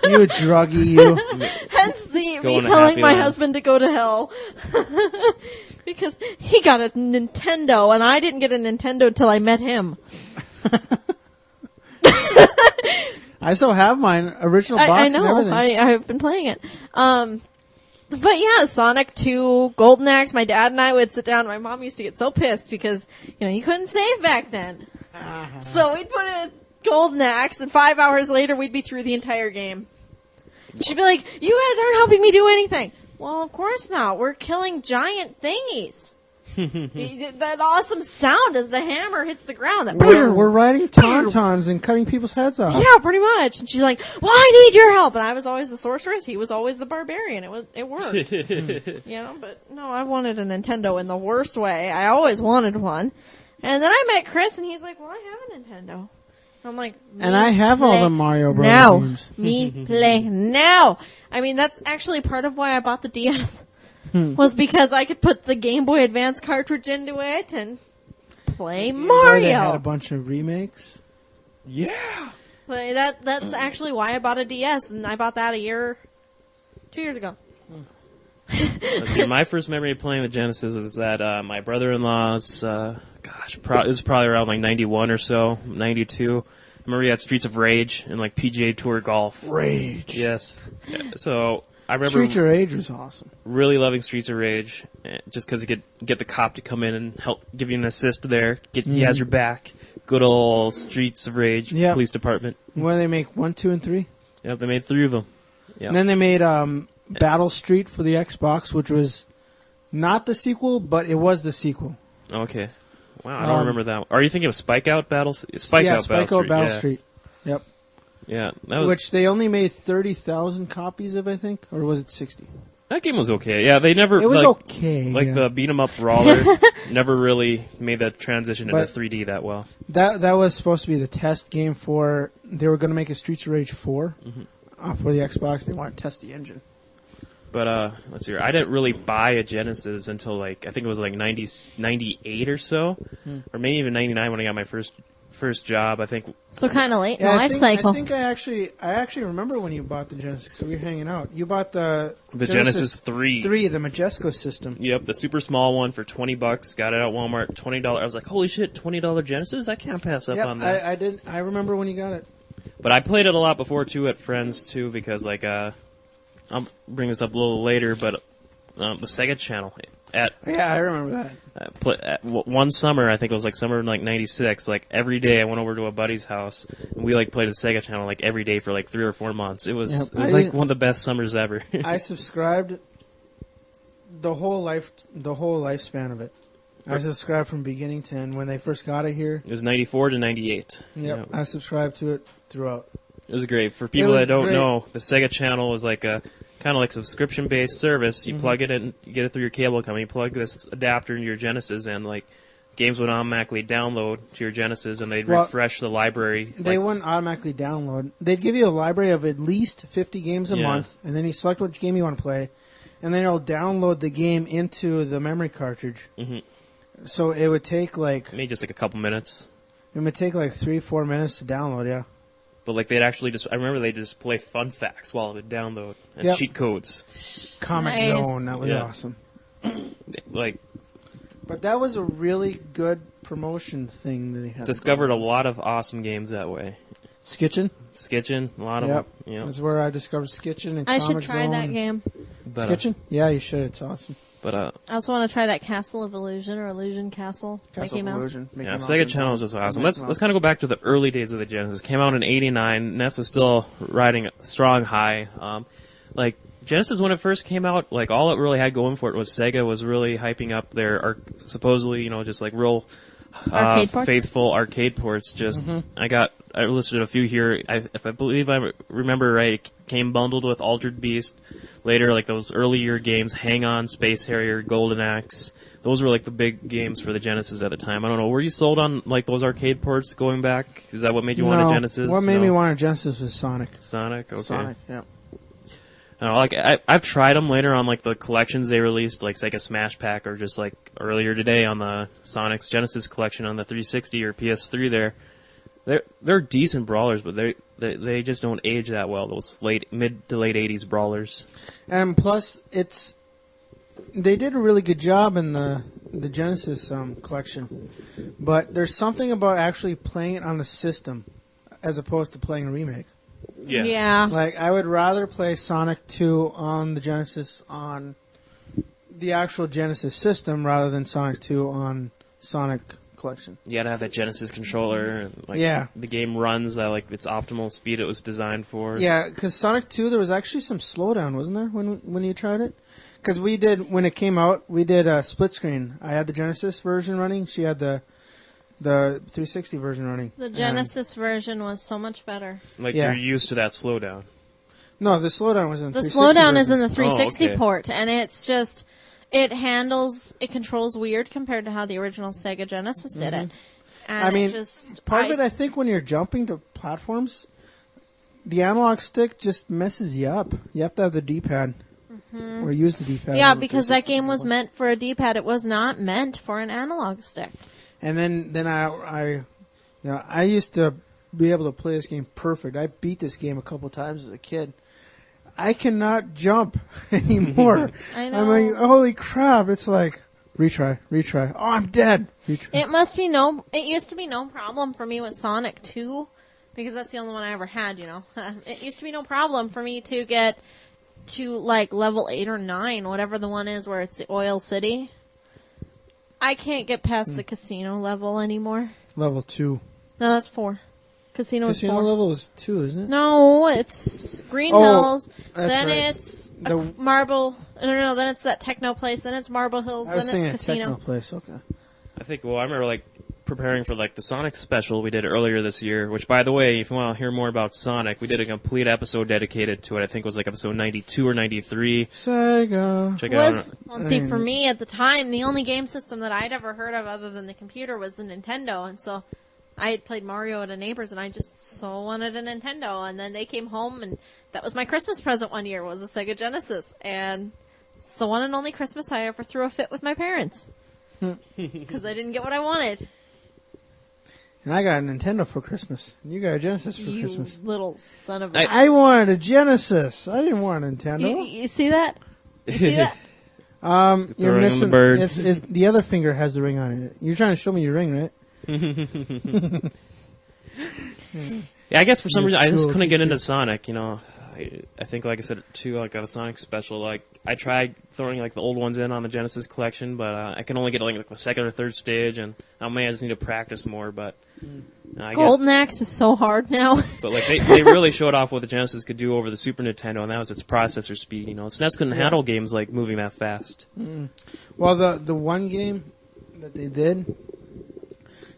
You druggy, you. Hence me telling my husband to go to hell. Because he got a Nintendo, and I didn't get a Nintendo until I met him. I still have mine, original box I know. and everything. I've been playing it. But yeah, Sonic 2, Golden Axe, my dad and I would sit down. My mom used to get so pissed because, you couldn't save back then. So we'd put in Golden Axe, and 5 hours later we'd be through the entire game. She'd be like, "You guys aren't helping me do anything." Well, of course not. We're killing giant thingies. That awesome sound as the hammer hits the ground. We're riding tauntauns and cutting people's heads off. Yeah, pretty much. And she's like, "Well, I need your help." And I was always the sorceress. He was always the barbarian. It worked. But no, I wanted a Nintendo in the worst way. I always wanted one. And then I met Chris, and he's like, "Well, I have a Nintendo." I'm like, and I have all the Mario Bros. Games. Me play now. I mean, that's actually part of why I bought the DS. Was because I could put the Game Boy Advance cartridge into it and play Mario. They had a bunch of remakes. Yeah. That's actually why I bought a DS, and I bought that 2 years ago. Let's see, my first memory of playing the Genesis is that my brother-in-law's, it was probably around like 91 or so, 92. I remember he had Streets of Rage and like PGA Tour Golf. Rage. Yes. So I remember Streets of Rage was awesome. Really loving Streets of Rage, just because you could get the cop to come in and help give you an assist there. He has your back. Good old Streets of Rage police department. What did they make? 1, 2, and 3? Yep, they made 3 of them. Yep. And then they made Battle Street for the Xbox, which was not the sequel, but it was the sequel. Okay. Wow, I don't remember that one. Are you thinking of Spike Out Battle Street? Spike Out Battle Street. Yep. Yeah, that was, which they only made 30,000 copies of, I think, or was it 60? That game was okay. Yeah, they never. It was okay. Like the beat 'em up brawler, never really made that transition into 3D that well. That was supposed to be the test game for. They were going to make a Streets of Rage 4 for the Xbox. They wanted to test the engine. But let's see here. I didn't really buy a Genesis until I think it was like 98 or so, or maybe even 99 when I got my first first job. I think. So kind of late in Yeah, the life cycle. I think I actually remember when you bought the Genesis. So we were hanging out. You bought the Genesis 3. the Majesco system. Yep, the super small one for $20. Got it at Walmart, $20. I was like, holy shit, $20 Genesis? I can't pass up on that. I did. I remember when you got it. But I played it a lot before too at friends too because like I'll bring this up a little later, but the Sega Channel Yeah, I remember that. one summer, I think it was like summer in like '96. Like every day, I went over to a buddy's house and we like played the Sega Channel like every day for like 3 or 4 months. It was like one of the best summers ever. I subscribed the whole lifespan of it. I subscribed from beginning to end when they first got it here. It was '94 to '98. Yep, I subscribed to it throughout. It was great. For people that don't know, the Sega Channel was like a kind of like subscription-based service. You plug it in, you get it through your cable company, you plug this adapter into your Genesis, and like games would automatically download to your Genesis, and they'd refresh the library. They wouldn't automatically download. They'd give you a library of at least 50 games a month, and then you select which game you want to play, and then it'll download the game into the memory cartridge. Mm-hmm. So it would take like... maybe just like a couple minutes. It would take like 3-4 minutes to download, yeah. But like they'd actually I remember they'd just play fun facts while it would download and cheat codes. Comic Zone, that was awesome. Like... but that was a really good promotion thing that he had. Discovered a lot of awesome games that way. Skitchin'? Skitchin', a lot of them. Yep. That's where I discovered Skitchin' and I Comic should try Zone. that game. Skitchin'? Yeah, you should. It's awesome. But I also want to try that Castle of Illusion or Illusion Castle. Mickey Mouse. Illusion. Yeah, Sega Channel is just awesome. Let's kind of go back to the early days of the Genesis. Came out in '89. NES was still riding a strong high. Like Genesis, when it first came out, like all it really had going for it was Sega was really hyping up their supposedly, just like real faithful arcade ports. Just I listed a few here. If I believe I remember right, it came bundled with Altered Beast. Later, like those earlier games, Hang On, Space Harrier, Golden Axe. Those were like the big games for the Genesis at the time. I don't know. Were you sold on like those arcade ports going back? Is that what made you want a Genesis? What made me want a Genesis was Sonic. Sonic, okay. Sonic, yeah. I don't know, like I've tried them later on like the collections they released, like Sega Smash Pack, or just like earlier today on the Sonic's Genesis collection on the 360 or PS3. They're decent brawlers, but they just don't age that well. Those mid to late '80s brawlers. And plus, they did a really good job in the Genesis collection, but there's something about actually playing it on the system as opposed to playing a remake. Yeah. Like, I would rather play Sonic 2 on the Genesis on the actual Genesis system rather than Sonic 2 on Sonic Collection. You gotta have that Genesis controller. And, the game runs at like its optimal speed it was designed for. Yeah, because Sonic 2, there was actually some slowdown, wasn't there, when you tried it? Because when it came out, we did a split screen. I had the Genesis version running. She had the 360 version running. The Genesis version was so much better. Like you're used to that slowdown. No, the slowdown was in the 360 slowdown version. is in the 360 okay. port, and it's just it controls weird compared to how the original Sega Genesis did it. And I mean, part of it, I think, when you're jumping to platforms, the analog stick just messes you up. You have to have the D-pad. Or use the D-pad. Yeah, because that game was meant for a D-pad. It was not meant for an analog stick. And then I used to be able to play this game perfect. I beat this game a couple times as a kid. I cannot jump anymore. I know. I'm like, holy crap! It's like retry. Oh, I'm dead. Retry. It used to be no problem for me with Sonic 2 because that's the only one I ever had. It used to be no problem for me to get to like level 8 or 9, whatever the one is where it's the Oil City. I can't get past the casino level anymore. Level 2. No, that's 4. Casino is 4. Level is 2, isn't it? No, it's Green Hills. Then right. it's Marble. No, then it's that techno place. Then it's Marble Hills. Then it's Casino. Techno place. Okay. I remember like preparing for like the Sonic special we did earlier this year, which by the way, if you want to hear more about Sonic, we did a complete episode dedicated to it. I think it was like episode 92 or 93. Sega. Check it out. Well, see, for me at the time, the only game system that I'd ever heard of other than the computer was the Nintendo, and so I had played Mario at a neighbor's, and I just so wanted a Nintendo, and then they came home, and that was my Christmas present one year, was a Sega Genesis, and it's the one and only Christmas I ever threw a fit with my parents. Because I didn't get what I wanted. And I got a Nintendo for Christmas. And you got a Genesis for You Christmas. little son of a... I wanted a Genesis. I didn't want a Nintendo. You see that? You see that? You're Throwing missing the bird. the other finger has the ring on it. You're trying to show me your ring, right? Yeah, I guess for some Your reason I just school couldn't get teacher. into Sonic. I think, like I said, too, like a Sonic special. Like I tried throwing like the old ones in on the Genesis collection, but I can only get like the second or third stage, and I just need to practice more. But I guess, Golden Axe is so hard now. but like they really showed off what the Genesis could do over the Super Nintendo, and that was its processor speed. SNES couldn't handle games like moving that fast. Well, the one game that they did,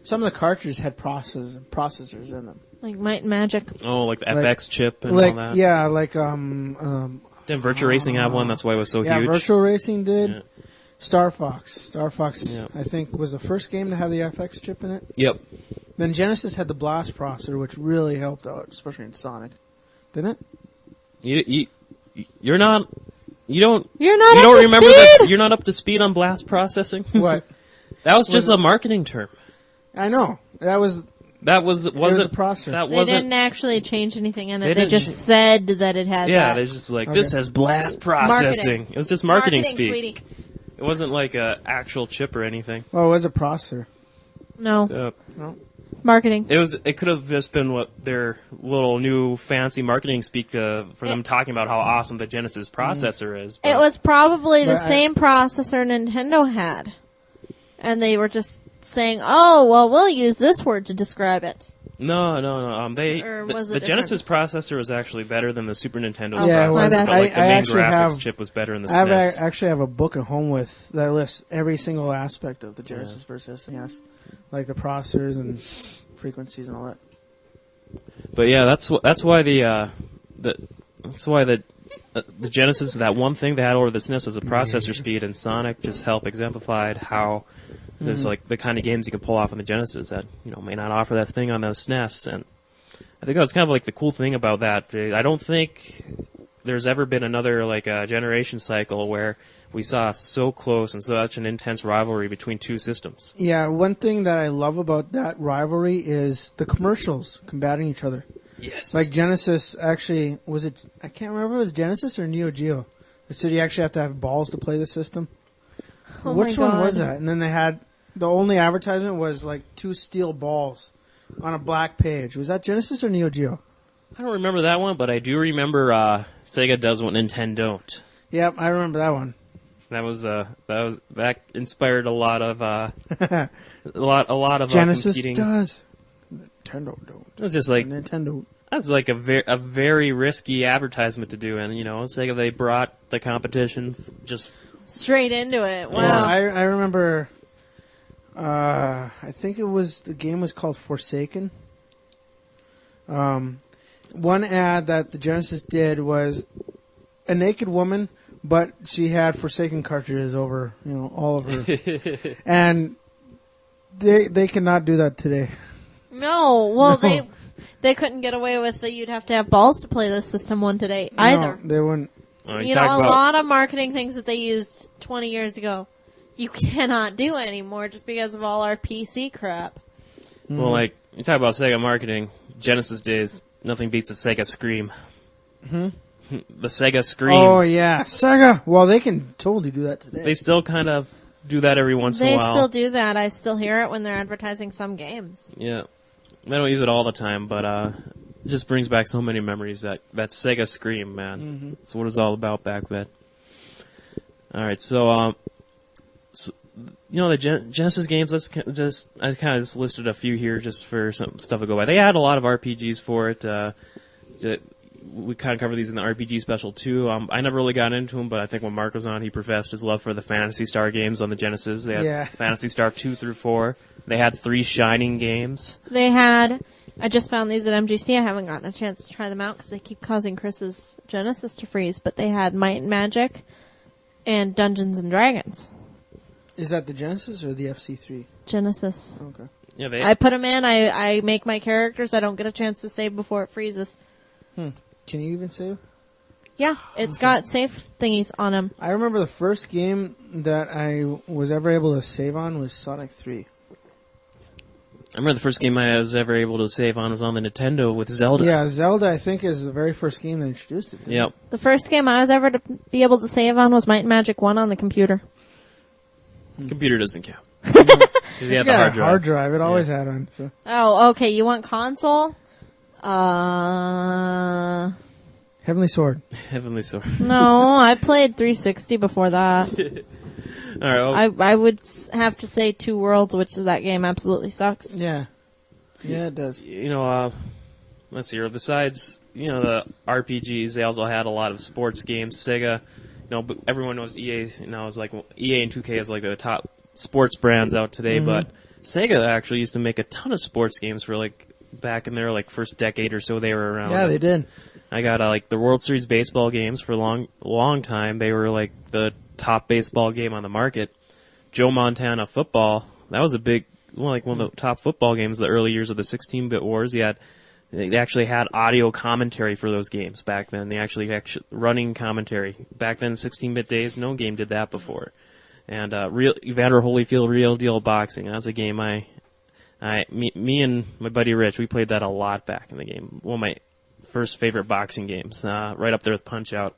some of the cartridges had processors in them. Like Might and Magic. Oh, like the Like- FX chip and Like all that. yeah, like Didn't Virtua Racing have one? That's why it was so yeah, huge. Virtual Racing did. Yeah. Star Fox, Yeah. I think was the first game to have the FX chip in it. Yep. Then Genesis had the Blast processor, which really helped out, especially in Sonic, didn't it? You're not. You don't. You're not You up don't to remember speed? that? You're not up to speed on blast processing. What? That was just Was a marketing term. I know that was. That was It was a wasn't. processor. That They wasn't. didn't actually change anything in They it. They didn't just ch- said that it had Yeah, that. they just like Okay. this has blast processing. It was just marketing speed. sweetie. It wasn't like a actual chip or anything. Oh, it was a processor. No. No. Marketing. It could have just been what their little new fancy marketing speak for them talking about how awesome the Genesis processor is. It but- was probably the But same processor Nintendo had. And they were just saying, oh, well, we'll use this word to describe it. No. Or was The it Genesis processor was actually better than the Super Nintendo Oh, Yeah, it processor. was. my bad. But like the I main actually graphics have- chip was better in the I SNES. actually have a book at home with that lists every single aspect of the Genesis versus SNES, like the processors and frequencies and all that. But yeah, that's why the Genesis, that one thing they had over the SNES was the processor speed, and Sonic just helped exemplified how there's like the kind of games you can pull off on the Genesis that may not offer that thing on the SNES, and I think that's kind of like the cool thing about that. I don't think there's ever been another like generation cycle where we saw so close and such an intense rivalry between two systems. Yeah, one thing that I love about that rivalry is the commercials combating each other. Yes. Like Genesis, actually, was it? I can't remember if it was Genesis or Neo Geo. They said you actually have to have balls to play the system. Oh Which my one God. was that? And then they had the only advertisement was like 2 steel balls on a black page. Was that Genesis or Neo Geo? I don't remember that one, but I do remember Sega does what Nintendo don't. Yep, I remember that one. That inspired a lot of a lot of Genesis competing. does. Nintendo don't. It was just like Nintendo. that's like a very risky advertisement to do, and Sega, they brought the competition just Straight into it. Wow. Yeah, I remember. I think the game was called Forsaken. One ad that the Genesis did was a naked woman, but she had Forsaken cartridges over, all of her, and they cannot do that today. No. Well, No. they couldn't get away with it. You'd have to have balls to play the system one today either. No, they wouldn't. You know, a lot of marketing things that they used 20 years ago, you cannot do anymore just because of all our PC crap. Well, like you talk about Sega marketing, Genesis days, nothing beats a Sega Scream. The Sega Scream. Oh yeah, Sega. Well, they can totally do that today. They still kind of do that every once in a They while. still do that. I still hear it when they're advertising some games. Yeah. I don't use it all the time, but it just brings back so many memories. That Sega Scream, man. That's what it was all about back then. All right, so the Genesis games. I kind of just listed a few here just for some stuff to go by. They had a lot of RPGs for it. We kind of covered these in the RPG special too. I never really got into them, but I think when Mark was on, he professed his love for the Phantasy Star games on the Genesis. They had Phantasy Star 2 through 4. They had 3 Shining games. They had... I just found these at MGC. I haven't gotten a chance to try them out because they keep causing Chris's Genesis to freeze. But they had Might and Magic and Dungeons and Dragons. Is that the Genesis or the FC3? Genesis. Okay. Yeah, I put them in. I make my characters. I don't get a chance to save before it freezes. Can you even save? Yeah, it's got save thingies on them. I remember the first game that I was ever able to save on was Sonic 3. I remember the first game I was ever able to save on was on the Nintendo with Zelda. Yeah, Zelda, I think, is the very first game that introduced it. Yep. The first game I was ever to be able to save on was Might and Magic 1 on the computer. Computer doesn't count. 'Cause you It's had the got hard drive. It always had one. So. Oh, okay. You want console? Heavenly Sword. Heavenly Sword. No, I played 360 before that. All right. Well, I would have to say Two Worlds, which is that game absolutely sucks. Yeah. Yeah, it does. Let's see here. Besides, the RPGs, they also had a lot of sports games. Sega, but everyone knows EA. Is like EA and 2K is like the top sports brands out today. Mm-hmm. But Sega actually used to make a ton of sports games for back in their first decade or so they were around. Yeah, they did. I got the World Series baseball games for a long time. They were the top baseball game on the market. Joe Montana football, that was a big, one of the top football games the early years of the 16-bit wars. They actually had audio commentary for those games back then. They actually running commentary. Back then, 16-bit days, no game did that before. And Evander Holyfield Real Deal Boxing, that's a game me and my buddy Rich, we played that a lot back in the game. One of my first favorite boxing games, right up there with Punch-Out.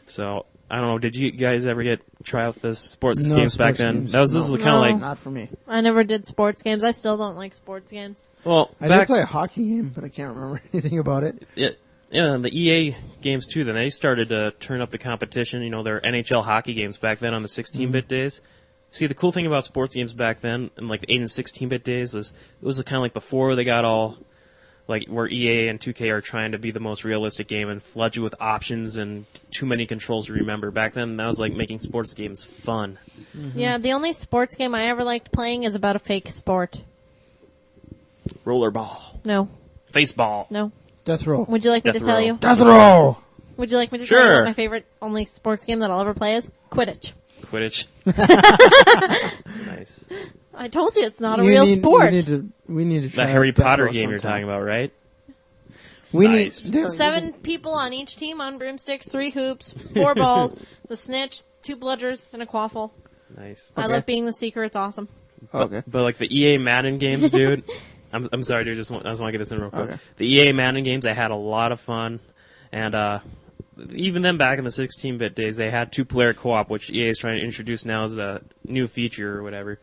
So, I don't know, did you guys ever try out the sports games back then? Games. This is kind of not for me. I never did sports games. I still don't like sports games. Well, I did play a hockey game, but I can't remember anything about it. Yeah, the EA games too, then they started to turn up the competition, their NHL hockey games back then on the 16-bit days. See, the cool thing about sports games back then, in the 8 and 16-bit days, it was kind of before they got all, where EA and 2K are trying to be the most realistic game and flood you with options and too many controls to remember. Back then, that was making sports games fun. Mm-hmm. Yeah, the only sports game I ever liked playing is about a fake sport. Rollerball. No. Baseball. No. Death Row. Would you like me to tell you? Death Row! Would you like me to tell you Sure. what my favorite only sports game that I'll ever play is? Quidditch. Quidditch. Nice. I told you it's not a real sport. We need to try The Harry Death Potter Row game you're sometime. talking about, right? We Nice. need 7 people on each team on broomsticks, 3 hoops, 4 balls, the snitch, 2 bludgers, and a quaffle. Nice. I love being the seeker. It's awesome. Okay. But the EA Madden games, dude. I'm sorry, dude. I just want to get this in real quick. Okay. The EA Madden games, I had a lot of fun, and even then, back in the 16-bit days, they had 2-player co-op, which EA is trying to introduce now as a new feature or whatever.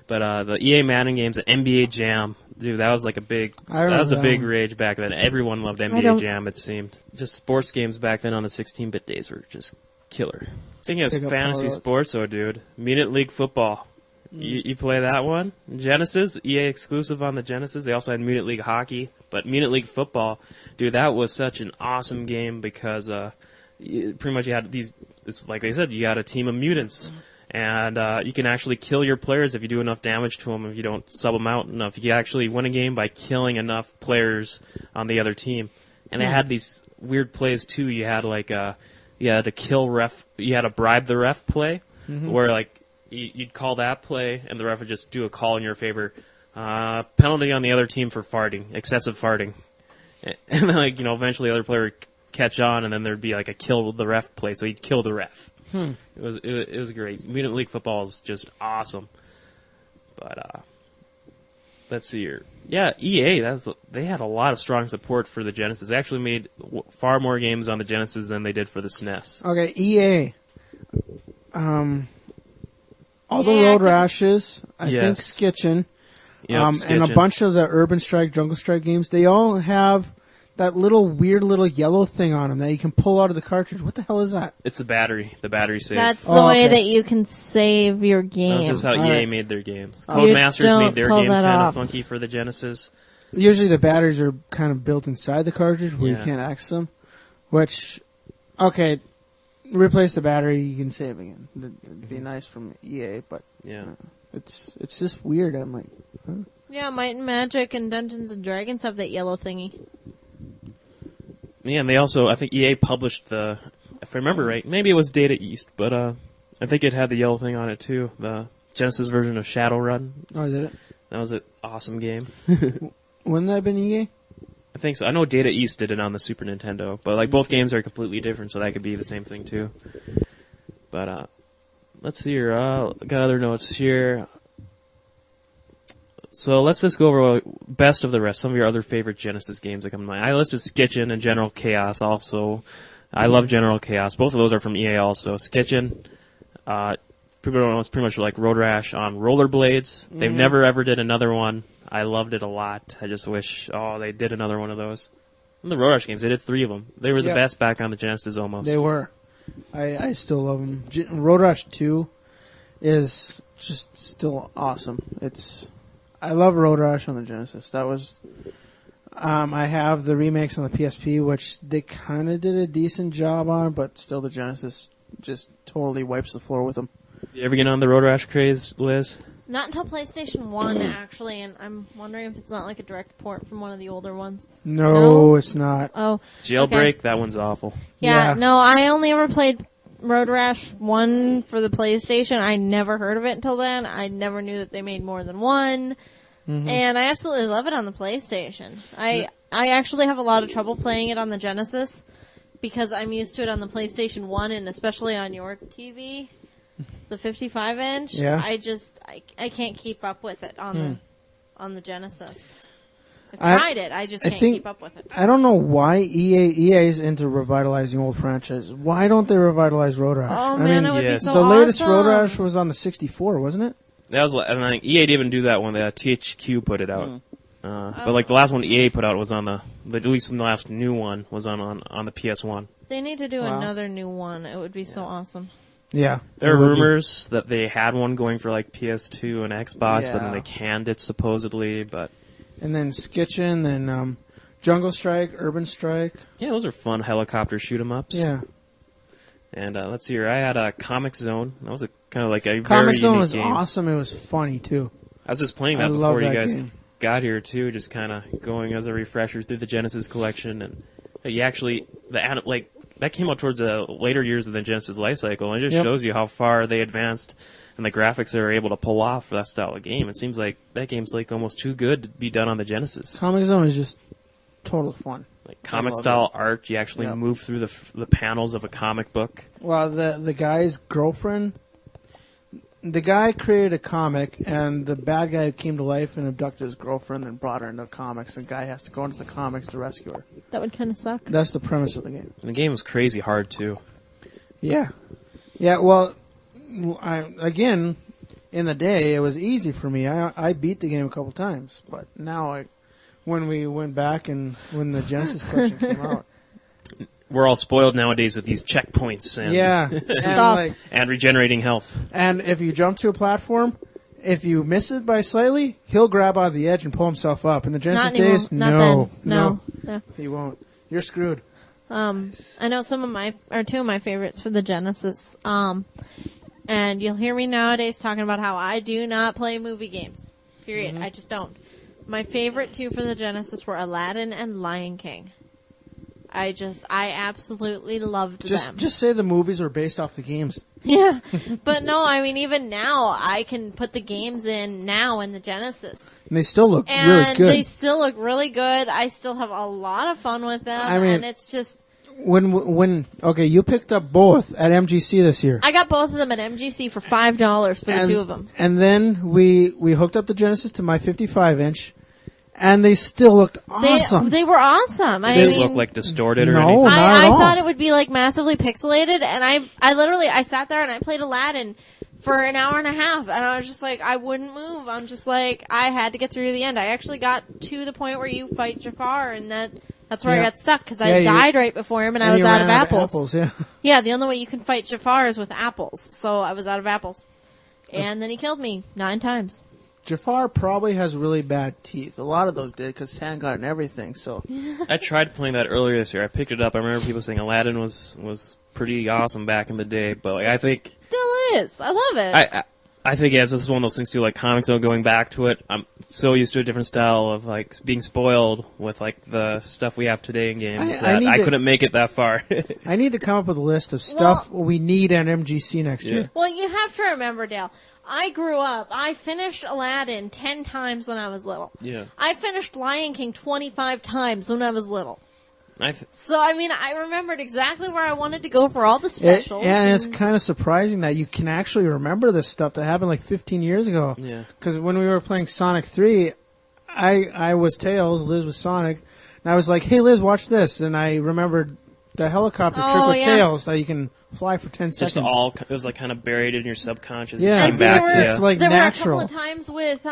But the EA Madden games, NBA Jam, dude, that was a big rage back then. Everyone loved NBA Jam. It seemed just sports games back then on the 16-bit days were just killer. Thinking of fantasy sports, though, dude, Minute League Football. You play that one? Genesis, EA exclusive on the Genesis. They also had Minute League Hockey, but Minute League Football, dude, that was such an awesome game because pretty much you had these. It's like they said, you got a team of mutants, and you can actually kill your players if you do enough damage to them. If you don't sub them out enough, you can actually win a game by killing enough players on the other team. And they had these weird plays too. You had you had to kill ref. You had to bribe the ref play, where you'd call that play, and the ref would just do a call in your favor. Penalty on the other team for farting, excessive farting. And then, eventually the other player would catch on, and then there'd be a kill the ref play, so he'd kill the ref. It was great. Minute League Football is just awesome. But, let's see here. Yeah, EA, they had a lot of strong support for the Genesis. They actually made far more games on the Genesis than they did for the SNES. Okay, EA. All the Road Rashes, I think Skitchin, and a bunch of the Urban Strike, Jungle Strike games, they all have that weird little yellow thing on them that you can pull out of the cartridge. What the hell is that? It's the battery save. That's the way that you can save your game. That's just how EA made their games. Codemasters made their games kind of funky for the Genesis. Usually the batteries are kind of built inside the cartridge where you can't access them, which, okay, replace the battery, you can save again. It'd be nice from EA, but it's just weird. I'm like, huh? Yeah, Might and Magic and Dungeons and Dragons have that yellow thingy. Yeah, and they also, I think EA published if I remember right, maybe it was Data East, but I think it had the yellow thing on it too. The Genesis version of Shadowrun. Oh, did it? That was an awesome game. Wouldn't that have been EA? I think so. I know Data East did it on the Super Nintendo, but both games are completely different, so that could be the same thing too. But let's see here. Got other notes here. So let's just go over best of the rest. Some of your other favorite Genesis games that come to mind. I listed Skitchin and General Chaos also. I love General Chaos. Both of those are from EA also. Skitchin, people don't know, it's pretty much like Road Rash on rollerblades. They've never ever did another one. I loved it a lot. I just wish, they did another one of those. And the Road Rash games, they did 3 of them. They were the best back on the Genesis almost. They were. I still love them. Road Rash 2 is just still awesome. I love Road Rash on the Genesis. That was... I have the remakes on the PSP, which they kind of did a decent job on, but still the Genesis just totally wipes the floor with them. You ever get on the Road Rash craze, Liz? Not until PlayStation 1, actually, and I'm wondering if it's not like a direct port from one of the older ones. No, it's not. Oh. Jailbreak, okay. that one's awful. Yeah, no, I only ever played Road Rash 1 for the PlayStation. I never heard of it until then. I never knew that they made more than one. And I absolutely love it on the PlayStation. I actually have a lot of trouble playing it on the Genesis because I'm used to it on the PlayStation 1 and especially on your TV, the 55-inch. Yeah. I can't keep up with it on the Genesis. I've tried it. I just can't keep up with it. I don't know why EA's into revitalizing old franchises. Why don't they revitalize Road Rash? Oh, man, it would be so the awesome. latest Road Rash was on the 64, wasn't it? That was, and I think EA didn't even do that one. THQ put it out. But like the last one EA put out was on at least the last new one was on the PS1. They need to do another new one. It would be so awesome. Yeah. There are rumors that they had one going for like PS2 and Xbox, but then they canned it supposedly, but... And then Skitchin, then Jungle Strike, Urban Strike. Yeah, those are fun helicopter shoot-'em-ups. Yeah. And let's see here. I had a Comic Zone. That was kind of like a Comic very Zone unique was game. awesome. It was funny, too. I was just playing that before you guys got here, too, just kind of going as a refresher through the Genesis collection. And you actually... that came out towards the later years of the Genesis life cycle, and it just shows you how far they advanced and the graphics they were able to pull off for that style of game. It seems like that game's like almost too good to be done on the Genesis. Comic Zone is just total fun. Like comic-style art, you actually move through the panels of a comic book. Well, the guy's girlfriend... The guy created a comic, and the bad guy came to life and abducted his girlfriend and brought her into the comics. The guy has to go into the comics to rescue her. That would kind of suck. That's the premise of the game. And the game was crazy hard, too. Yeah. Yeah, well, again, in the day, it was easy for me. I beat the game a couple times, but now, when we went back and when the Genesis collection came out... We're all spoiled nowadays with these checkpoints and regenerating health. And if you jump to a platform, if you miss it by slightly, he'll grab out of the edge and pull himself up. In the Genesis days, no, he won't. You're screwed. I know two of my favorites for the Genesis. And you'll hear me nowadays talking about how I do not play movie games. Period. I just don't. My favorite two for the Genesis were Aladdin and Lion King. I absolutely loved them. Just say the movies are based off the games. Yeah. But no, I mean, even now, I can put the games in now in the Genesis. And they still look really good. And they still look really good. I still have a lot of fun with them. I mean, and it's just... Okay, you picked up both at MGC this year. I got both of them at MGC for $5 for the two of them. And then we hooked up the Genesis to my 55-inch. And they still looked awesome. They were awesome. They didn't look like distorted or anything. No, not at all. I thought it would be like massively pixelated, and I sat there and I played Aladdin for an hour and a half, and I was just like, I wouldn't move. I'm just like, I had to get through to the end. I actually got to the point where you fight Jafar, and that's where I got stuck, because I died right before him, and I was out of apples. Yeah, the only way you can fight Jafar is with apples, so I was out of apples. And then he killed me 9 times. Jafar probably has really bad teeth. A lot of those did, because sand got in everything. So I tried playing that earlier this year. I picked it up. I remember people saying Aladdin was pretty awesome back in the day, but I think still is. I love it. I think this is one of those things too, like Comic Zone. Going back to it, I'm so used to a different style of like being spoiled with like the stuff we have today in games I couldn't make it that far. I need to come up with a list of stuff we need at MGC next year. Well, you have to remember, Dale. I grew up. I finished Aladdin 10 times when I was little. Yeah. I finished Lion King 25 times when I was little. So, I mean, I remembered exactly where I wanted to go for all the specials. And it's kind of surprising that you can actually remember this stuff that happened like 15 years ago. Yeah. Because when we were playing Sonic 3, I was Tails, Liz was Sonic, and I was like, hey, Liz, watch this. And I remembered the helicopter trick with Tails that you can fly for 10 seconds. It was like kind of buried in your subconscious. Yeah, and there it's like there natural. were a couple of times with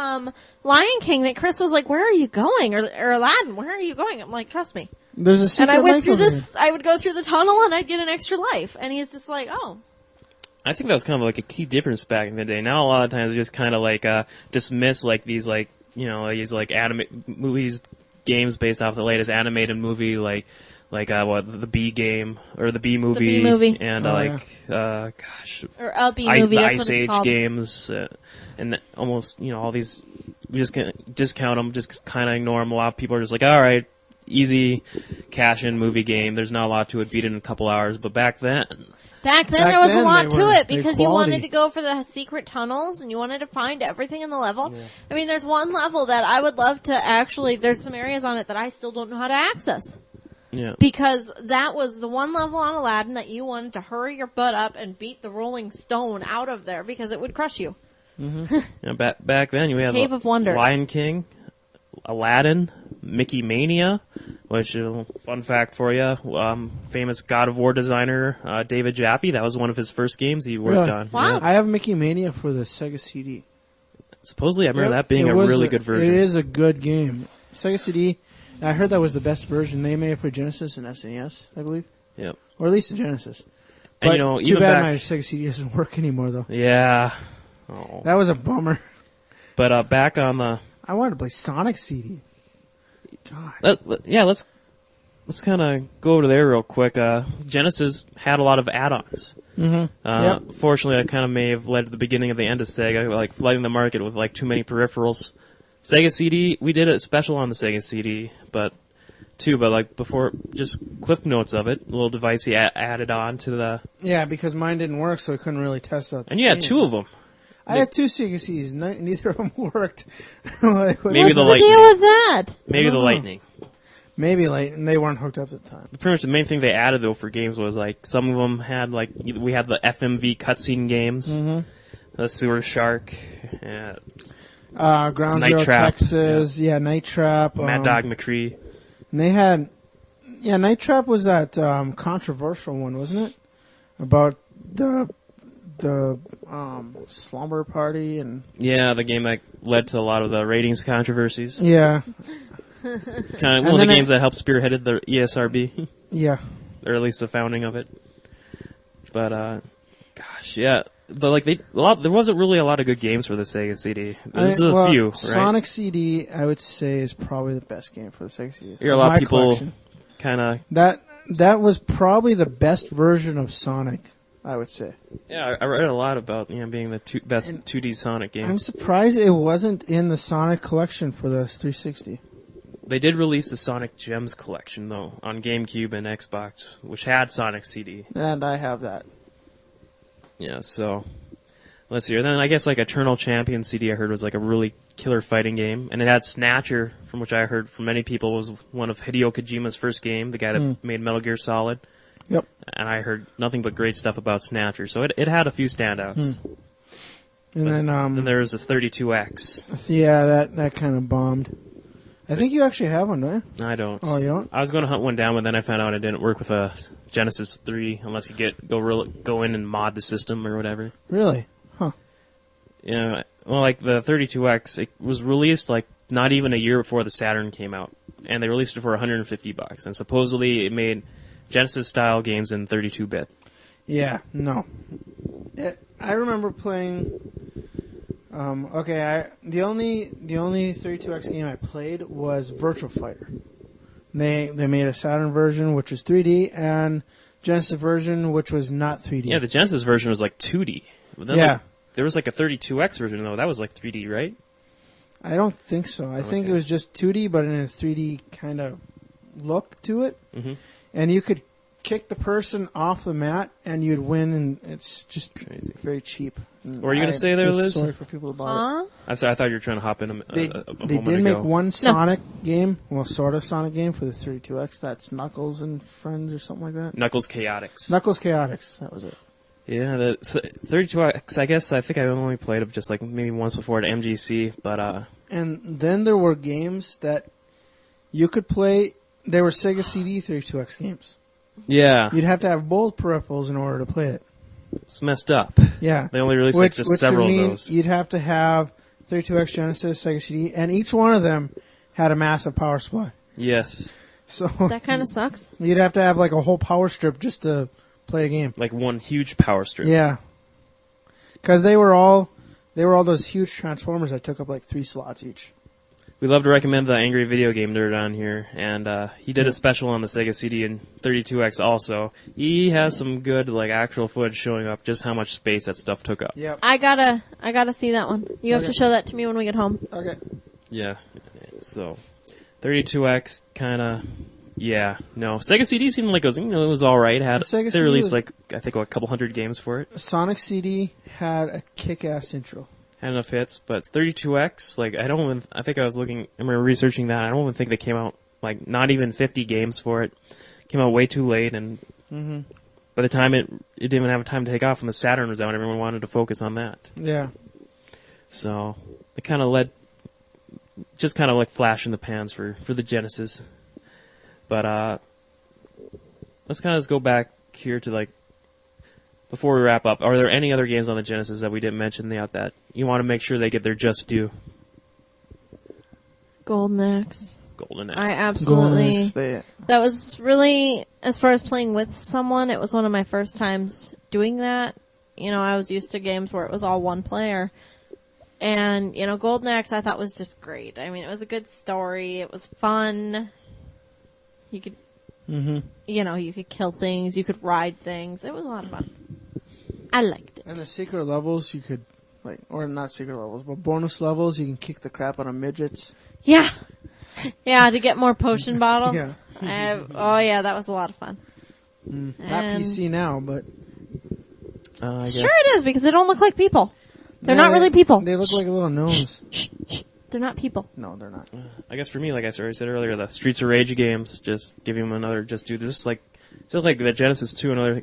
Lion King that Chris was like, where are you going? Or Aladdin, where are you going? I'm like, trust me. There's a secret and I went life through over this, here. I would go through the tunnel and I'd get an extra life. And he's just like, oh. I think that was kind of like a key difference back in the day. Now a lot of times you just kind of like dismiss like these like, you know, these like movies, games based off the latest animated movie like the B game or the B movie, the B movie. And or a B movie, the that's Ice what it's Age called. games, and almost, you know, all these, we just discount them, just kind of ignore them. A lot of people are just like, all right, easy cash in movie game. There's not a lot to it. Beat it in a couple hours. But back then there was a lot to it they because you quality. wanted to go for the secret tunnels and you wanted to find everything in the level. Yeah. I mean, there's one level that I would love to actually, there's some areas on it that I still don't know how to access. Yeah. Because that was the one level on Aladdin that you wanted to hurry your butt up and beat the rolling stone out of there because it would crush you. Mm-hmm. You know, back then you had Cave of Wonders, Lion King, Aladdin, Mickey Mania, which, fun fact for you, famous God of War designer David Jaffe, that was one of his first games he worked on. Wow. Yeah. I have Mickey Mania for the Sega CD. Supposedly I remember that being a really good version. It is a good game. Sega CD, I heard that was the best version. They made it for Genesis and SNES, I believe. Yep. Or at least the Genesis. And But you know, too even bad back, my Sega CD doesn't work anymore, though. Yeah. Oh. That was a bummer. But back on the... I wanted to play Sonic CD. God. Let's kind of go over there real quick. Genesis had a lot of add-ons. Mm-hmm. Fortunately, that kind of may have led to the beginning of the end of Sega, like flooding the market with like too many peripherals. Sega CD, we did a special on the Sega CD, but like before, just cliff notes of it, a little device he added on to the... Yeah, because mine didn't work, so I couldn't really test out the And you had games. two of them. I had two Sega CDs. Neither of them worked. Like, Maybe the What's the lightning. deal with that? Maybe the know. lightning. Maybe late, and they weren't hooked up at the time. Pretty much the main thing they added though for games was like some of them had like we had the FMV cutscene games, the Sewer Shark, Ground Night Zero Trap, Texas, Night Trap, Mad Dog McCree. and they had, Night Trap was that controversial one, wasn't it? About the slumber party and Yeah, the game that led to a lot of the ratings controversies. yeah. Kind of one of the games that helped spearheaded the ESRB, Yeah. or at least the founding of it. But gosh, yeah. But like there wasn't really a lot of good games for the Sega CD. There's a few, right? Sonic CD, I would say, is probably the best game for the Sega CD. Here, a lot My of people collection. kind of... That was probably the best version of Sonic, I would say. Yeah, I read a lot about being the best 2D Sonic game. I'm surprised it wasn't in the Sonic collection for the 360. They did release the Sonic Gems collection, though, on GameCube and Xbox, which had Sonic CD. And I have that. Yeah, so... Let's see. And then I guess like Eternal Champion CD I heard was like a really killer fighting game. And it had Snatcher, from which I heard from many people was one of Hideo Kojima's first game, the guy that made Metal Gear Solid. Yep. And I heard nothing but great stuff about Snatcher, so it had a few standouts. And then there was this 32X. Yeah, that kind of bombed. I think you actually have one, don't you? I don't. Oh, you don't? I was going to hunt one down, but then I found out it didn't work with a Genesis 3 unless you go in and mod the system or whatever. Really? Huh. Yeah. Well, like the 32X, it was released like not even a year before the Saturn came out, and they released it for $150, and supposedly it made Genesis-style games in 32-bit. Yeah, no. I remember playing... the only 32X game I played was Virtua Fighter. They made a Saturn version, which was 3D, and Genesis version, which was not 3D. Yeah, the Genesis version was like 2D. But then, like, there was like a 32X version, though. That was like 3D, right? I don't think so. I think it was just 2D, but in a 3D kind of look to it. Mm-hmm. And you could kick the person off the mat, and you'd win, and it's just Crazy. very cheap. What are you going to say there, Liz? Sorry for people who bought it. I thought you were trying to hop in They moment did make ago. one Sonic game, well, sort of Sonic game for the 32X. That's Knuckles and Friends or something like that. Knuckles Chaotix. Knuckles Chaotix, that was it. Yeah, the 32X, I think I only played it just like maybe once before at MGC, but And then there were games that you could play. They were Sega CD 32X games. yeah, You'd have to have both peripherals in order to play it. it's messed up. Yeah. They only released like just several of those. You'd have to have 32X Genesis, Sega CD, and each one of them had a massive power supply. Yes, So That kind of sucks. you'd have to have like a whole power strip just to play a game. like one huge power strip. Yeah. Because they were all those huge transformers that took up like 3 slots each. We love to recommend the Angry Video Game Nerd on here, and he did a special on the Sega CD and 32X also. He has some good like actual footage showing up just how much space that stuff took up. Yep. I gotta see that one. You have Okay. to show that to me when we get home. Okay. Yeah, so 32X kind of, yeah, no. Sega CD seemed like it was all right. The Sega They CD released was- like I think a couple hundred games for it. Sonic CD had a kick-ass intro. Had enough hits, but 32X, like I think I was researching that. I don't even think they came out like not even 50 games for it. Came out way too late, and by the time it didn't even have time to take off when the Saturn was out. Everyone wanted to focus on that, Yeah. so it kind of led, just kind of like flash in the pans for the Genesis. But let's kind of just go back here to like. Before we wrap up, are there any other games on the Genesis that we didn't mention that you want to make sure they get their just due? Golden Axe. Golden Axe. I absolutely. They- That was really, as far as playing with someone, it was one of my first times doing that. You know, I was used to games where it was all one player. And, you know, Golden Axe I thought was just great. I mean, it was a good story. It was fun. You could, you know, you could kill things. You could ride things. It was a lot of fun. I liked it. And the secret levels, you could, like, or not secret levels, but bonus levels, you can kick the crap out of midgets. Yeah. Yeah, to get more potion bottles. Yeah. Oh, yeah, that was a lot of fun. Not And- PC now, but I guess. Sure it is, because they don't look like people. They're Yeah, not really people. They look like a little nose. Shh. They're not people. No, they're not. I guess for me, like I already said earlier, the Streets of Rage games, just give them another, just do this, like, just like the Genesis 2,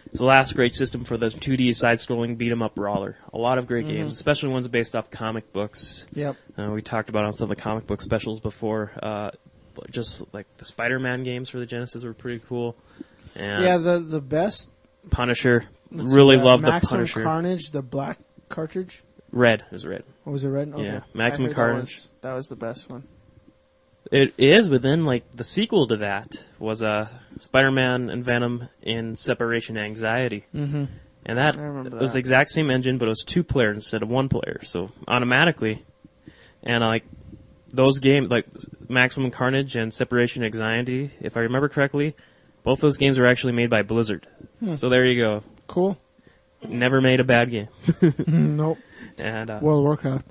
it's the last great system for the 2D side-scrolling beat-em-up brawler. A lot of great games, especially ones based off comic books. Yep. We talked about on some of the comic book specials before, just like the Spider-Man games for the Genesis were pretty cool. And Yeah, the best. Punisher, let's really see, love the Maximum Punisher. Carnage, the black cartridge. Red, it was red. What was it, red? Okay. Yeah, Maximum I heard Carnage. That was the best one. It is, but then like the sequel to that was Spider-Man and Venom in Separation Anxiety, and that I remember was that. the exact same engine, but it was 2 player instead of 1 player. So automatically, and like those games, like Maximum Carnage and Separation Anxiety, if I remember correctly, both those games were actually made by Blizzard. So there you go. Cool. Never made a bad game. Nope. And World of Warcraft.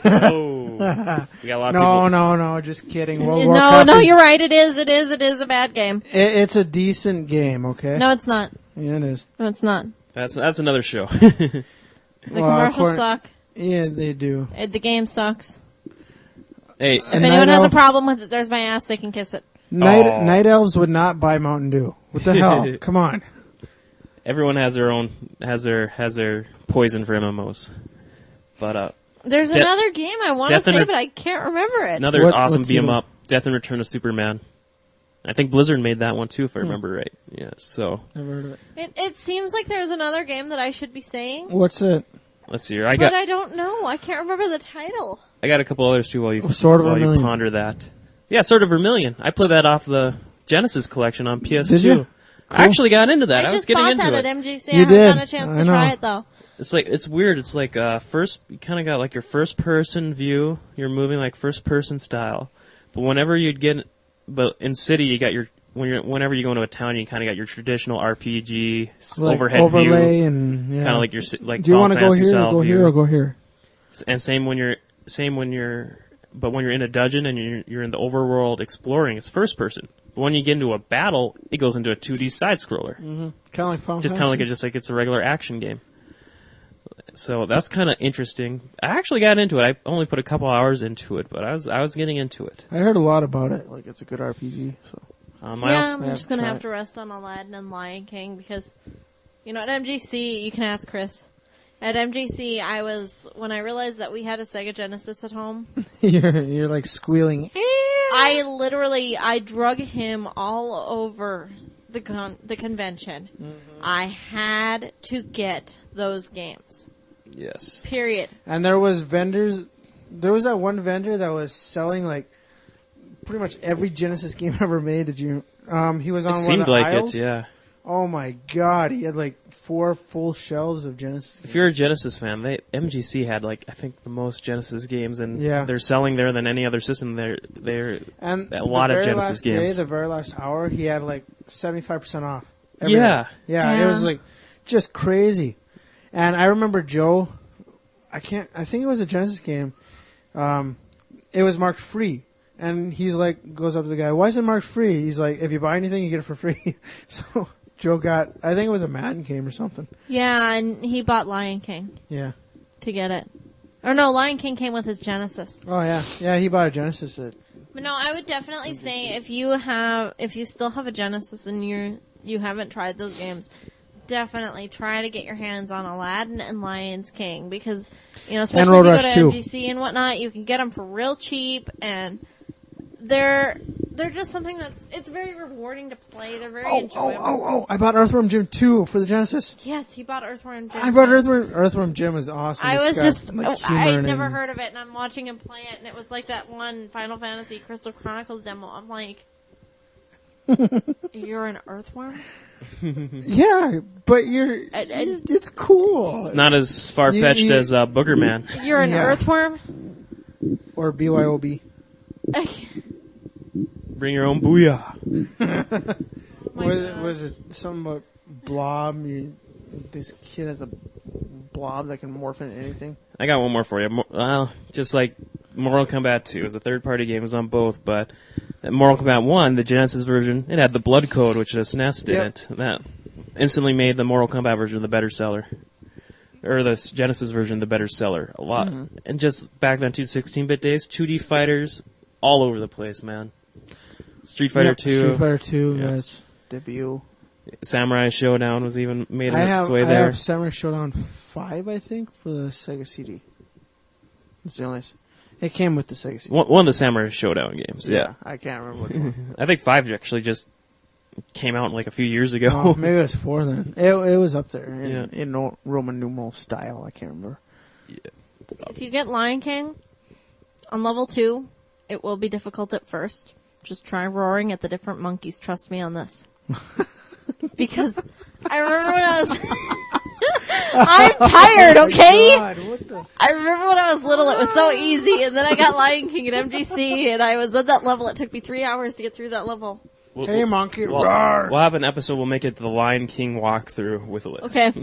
oh, we got a lot of people. No, just kidding. World of No, Warcraft no, is- you're right. It is a bad game. It's a decent game, okay? No, it's not. Yeah, it is. No, it's not. That's another show. The Well, commercials according- suck. Yeah, they do. The game sucks. Hey, If anyone has a problem with it, there's my ass. They can kiss it. Aw. Night elves would not buy Mountain Dew. What the hell? Come on. everyone has their poison for MMOs, but There's De- another game I want to Death and say, Re- but I can't remember it. another awesome what's beat 'em it? up, Death and Return of Superman. I think Blizzard made that one too, if I remember right. Yeah. So Never heard of it. It seems like there's another game that I should be saying, What's it? let's see here. but I don't know. I can't remember the title. I got a couple others too while you Sword of while you Vermilion. ponder that. Yeah, Sword of Vermilion. I played that off the Genesis collection on PS2. Did you? I actually got into that. I I was just getting bought into that it. at MGC. You I haven't did. gotten a chance I to try know. it though. It's weird. It's like first you kind of got like your first person view. You're moving like first person style, but in city you got whenever you go into a town you kind of got your traditional RPG Like overhead overlay view, and yeah. kind of like your like Do you want want to go here or go here or go here? And same when you're in a dungeon and you're in the overworld exploring, it's first person. But when you get into a battle, it goes into a 2D side-scroller. Kind of like Final Just kind of like it's a regular action game. So that's kind of interesting. I actually got into it. I only put a couple hours into it, but I was getting into it. I heard a lot about it. Like, it's a good RPG. So I'm just going to have to rest on Aladdin and Lion King because, at MGC, you can ask Chris. At MGC, when I realized that we had a Sega Genesis at home. you're like squealing. I drug him all over the convention. Mm-hmm. I had to get those games. Yes. Period. And there was vendors. There was that one vendor that was selling like pretty much every Genesis game ever made. Did you? He was on one of the aisles. It, yeah. Oh my God! He had like 4 full shelves of Genesis games. If you're a Genesis fan, MGC had like I think the most Genesis games, and they're selling there than any other system. They're and a lot of Genesis games. The very last hour, he had like 75% off. Yeah, it was like just crazy. And I remember Joe. I think it was a Genesis game. It was marked free. And he's like, goes up to the guy, why is it marked free? He's like, if you buy anything, you get it for free. So Joe got, I think it was a Madden game or something. Yeah, and he bought Lion King. Yeah. To get it. Or no, Lion King came with his Genesis. Oh, yeah. Yeah, he bought a Genesis. But no, I would definitely say if you still have a Genesis and you haven't tried those games, definitely try to get your hands on Aladdin and Lion King because, especially if you go to MGC and whatnot, you can get them for real cheap and they're just something it's very rewarding to play. They're very enjoyable. I bought Earthworm Jim 2 for the Genesis. Yes, he bought Earthworm Jim. I bought Earthworm Jim is awesome. I'd never heard of it, and I'm watching him play it, and it was like that one Final Fantasy Crystal Chronicles demo. I'm like, you're an earthworm? Yeah, but it's cool. It's not as far-fetched as Booger Man. You're an earthworm? Or BYOB. Bring your own booyah. Was it something about blob? This kid has a blob that can morph into anything. I got one more for you. Just like Mortal Kombat 2 is a third-party game. It was on both, but Mortal Kombat 1, the Genesis version, it had the blood code, which is SNES didn't. That instantly made the Mortal Kombat version the better seller. Or the Genesis version the better seller. A lot. Mm-hmm. And just back then, 16-bit days, 2D fighters all over the place, man. Street Fighter 2. Street Fighter 2, that's debut. Samurai Showdown was even made its way there. I have Samurai Showdown 5, I think, for the Sega CD. It's the only... It came with the Sega CD. One of the Samurai Showdown games, yeah. I can't remember which one. I think 5 actually just came out like a few years ago. Oh, maybe it was 4 then. It was up there in Roman numeral style. I can't remember. Yeah. If you get Lion King on level 2, it will be difficult at first. Just try roaring at the different monkeys. Trust me on this. Because I remember when I was... I'm tired, okay? God, I remember when I was little, it was so easy, and then I got Lion King at MGC, and I was at that level. It took me 3 hours to get through that level. Hey, monkey, we'll have an episode. We'll make it the Lion King walkthrough with Lyzz. Okay.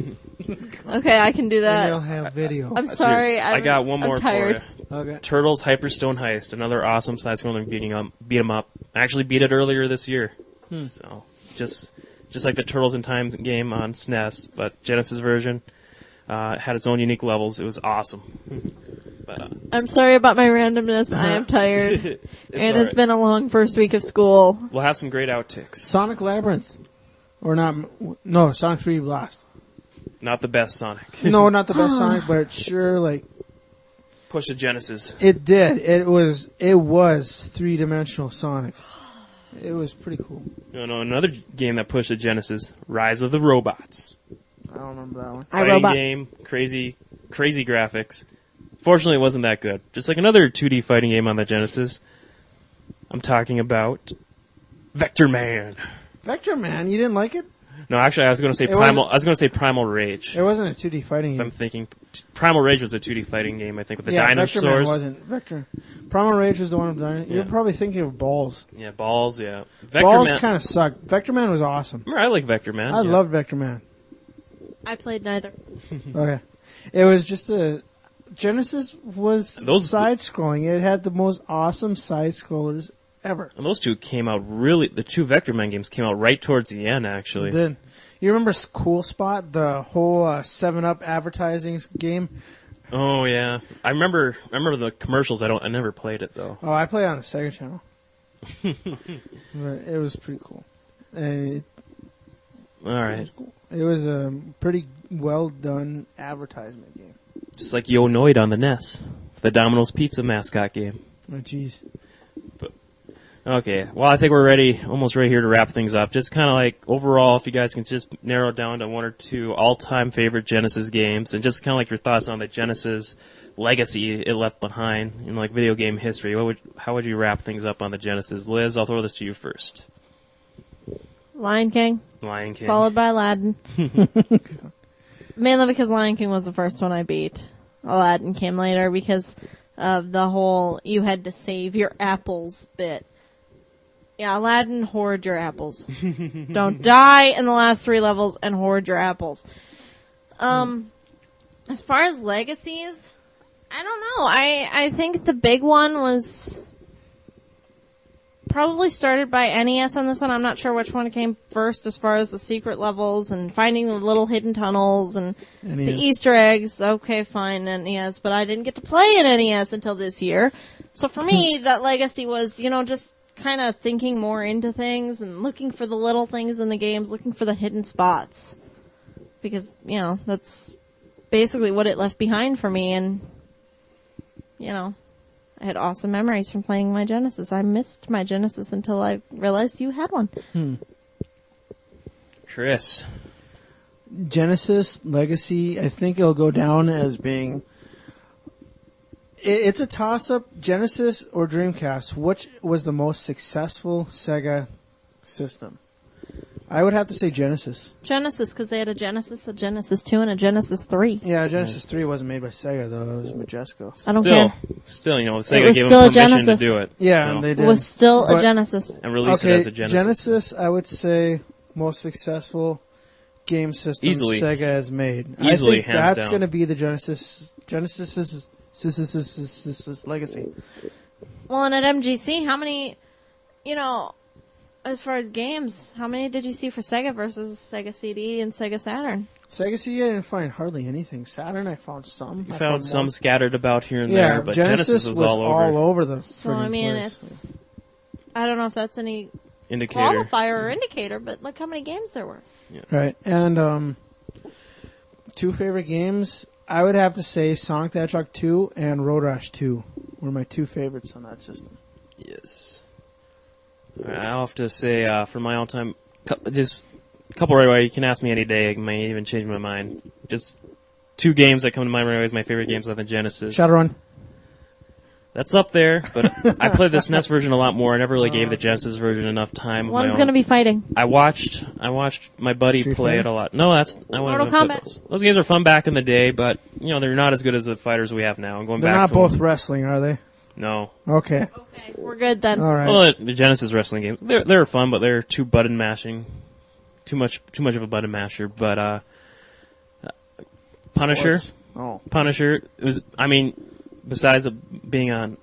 Okay, I can do that. And you'll have video. I'm sorry. I got one more I'm tired. for you. Okay. Turtles Hyperstone Heist, another awesome side-scrolling beat 'em up. I actually beat it earlier this year. So just like the Turtles in Time game on SNES, but Genesis version had its own unique levels. It was awesome. But, I'm sorry about my randomness. I am tired. It's been a long first week of school. We'll have some great outtakes. Sonic Labyrinth. Or not. No, Sonic 3D Blast. Not the best Sonic. No, not the best Sonic, but sure, like... Push the Genesis. It did. It was 3-dimensional Sonic. It was pretty cool. No, another game that pushed the Genesis, Rise of the Robots. I don't remember that one. Fighting game, crazy graphics. Fortunately, it wasn't that good. Just like another 2D fighting game on the Genesis. I'm talking about Vector Man. Vector Man? You didn't like it? No, actually, I was going to say Primal. I was going to say Primal Rage. It wasn't a 2D fighting game. I'm thinking Primal Rage was a 2D fighting game. I think with the dinosaurs. Vector Man wasn't. Primal Rage was the one with dinosaurs. You're probably thinking of Balls. Yeah, Balls. Yeah, Balls kind of sucked. Vector Man was awesome. I like Vector Man. I loved Vector Man. I played neither. Okay, it was just a Genesis was side scrolling. It had the most awesome side scrollers ever. And those two came out the two Vector Man games came out right towards the end, actually. They did. You remember Cool Spot, the whole 7-Up advertising game? Oh yeah, I remember the commercials. I never played it though. Oh, I play on the Sega Channel. But it was pretty cool. And All right, it was cool. It was a pretty well done advertisement game. just like Yo Noid on the NES, the Domino's Pizza mascot game. Oh, jeez. Okay, well, I think we're almost ready here to wrap things up. Just kind of like, overall, if you guys can just narrow it down to one or two all-time favorite Genesis games, and just kind of like your thoughts on the Genesis legacy it left behind in like video game history. How would you wrap things up on the Genesis? Liz, I'll throw this to you first. Lion King. Lion King. Followed by Aladdin. Mainly because Lion King was the first one I beat. Aladdin came later because of the whole you had to save your apples bit. Yeah, Aladdin, hoard your apples. Don't die in the last 3 levels and hoard your apples. As far as legacies, I don't know. I think the big one was probably started by NES on this one. I'm not sure which one came first as far as the secret levels and finding the little hidden tunnels and the Easter eggs. Okay, fine, NES. But I didn't get to play in NES until this year. So for me, that legacy was, just kind of thinking more into things and looking for the little things in the games, looking for the hidden spots. Because, that's basically what it left behind for me. And, I had awesome memories from playing my Genesis. I missed my Genesis until I realized you had one. Chris. Genesis legacy, I think it'll go down as being... It's a toss-up, Genesis or Dreamcast. Which was the most successful Sega system? I would have to say Genesis. Genesis, because they had a Genesis 2, and a Genesis 3. Yeah, Genesis 3 wasn't made by Sega, though. It was Majesco. I don't care. Still, Sega gave them permission to do it. Yeah, so. they did. It was still a Genesis. And released it as a Genesis. Genesis, I would say, most successful game system Sega has made. Easily, I think hands that's down. going to be the Genesis's legacy. Well, and at MGC, how many, as far as games, how many did you see for Sega versus Sega CD and Sega Saturn? Sega CD, I didn't find hardly anything. Saturn, I found some. You found some scattered about here and yeah, there, but Genesis was all over the So, I mean, place. I don't know if that's any indicator. qualifier or indicator, but look how many games there were. Yeah. Right, and 2 favorite games, I would have to say Sonic the Hedgehog 2 and Road Rash 2 were my 2 favorites on that system. Yes. I'll have to say, for my all-time, just a couple right away. You can ask me any day. I may even change my mind. Just 2 games that come to mind right away as my favorite games on the Genesis. Shadowrun. That's up there, but I played the SNES version a lot more. I never really gave the Genesis version enough time. One's going to be fighting. I watched my buddy Street play Fighter? it a lot. No, Mortal Kombat. Those games are fun back in the day, but they're not as good as the fighters we have now. They're not both wrestling, are they? No. Okay. Okay, we're good then. All right. Well, the Genesis wrestling games, they're fun, but they're too button mashing, too much of a button masher. But Punisher, Sports. Oh. Punisher was. I mean, besides being a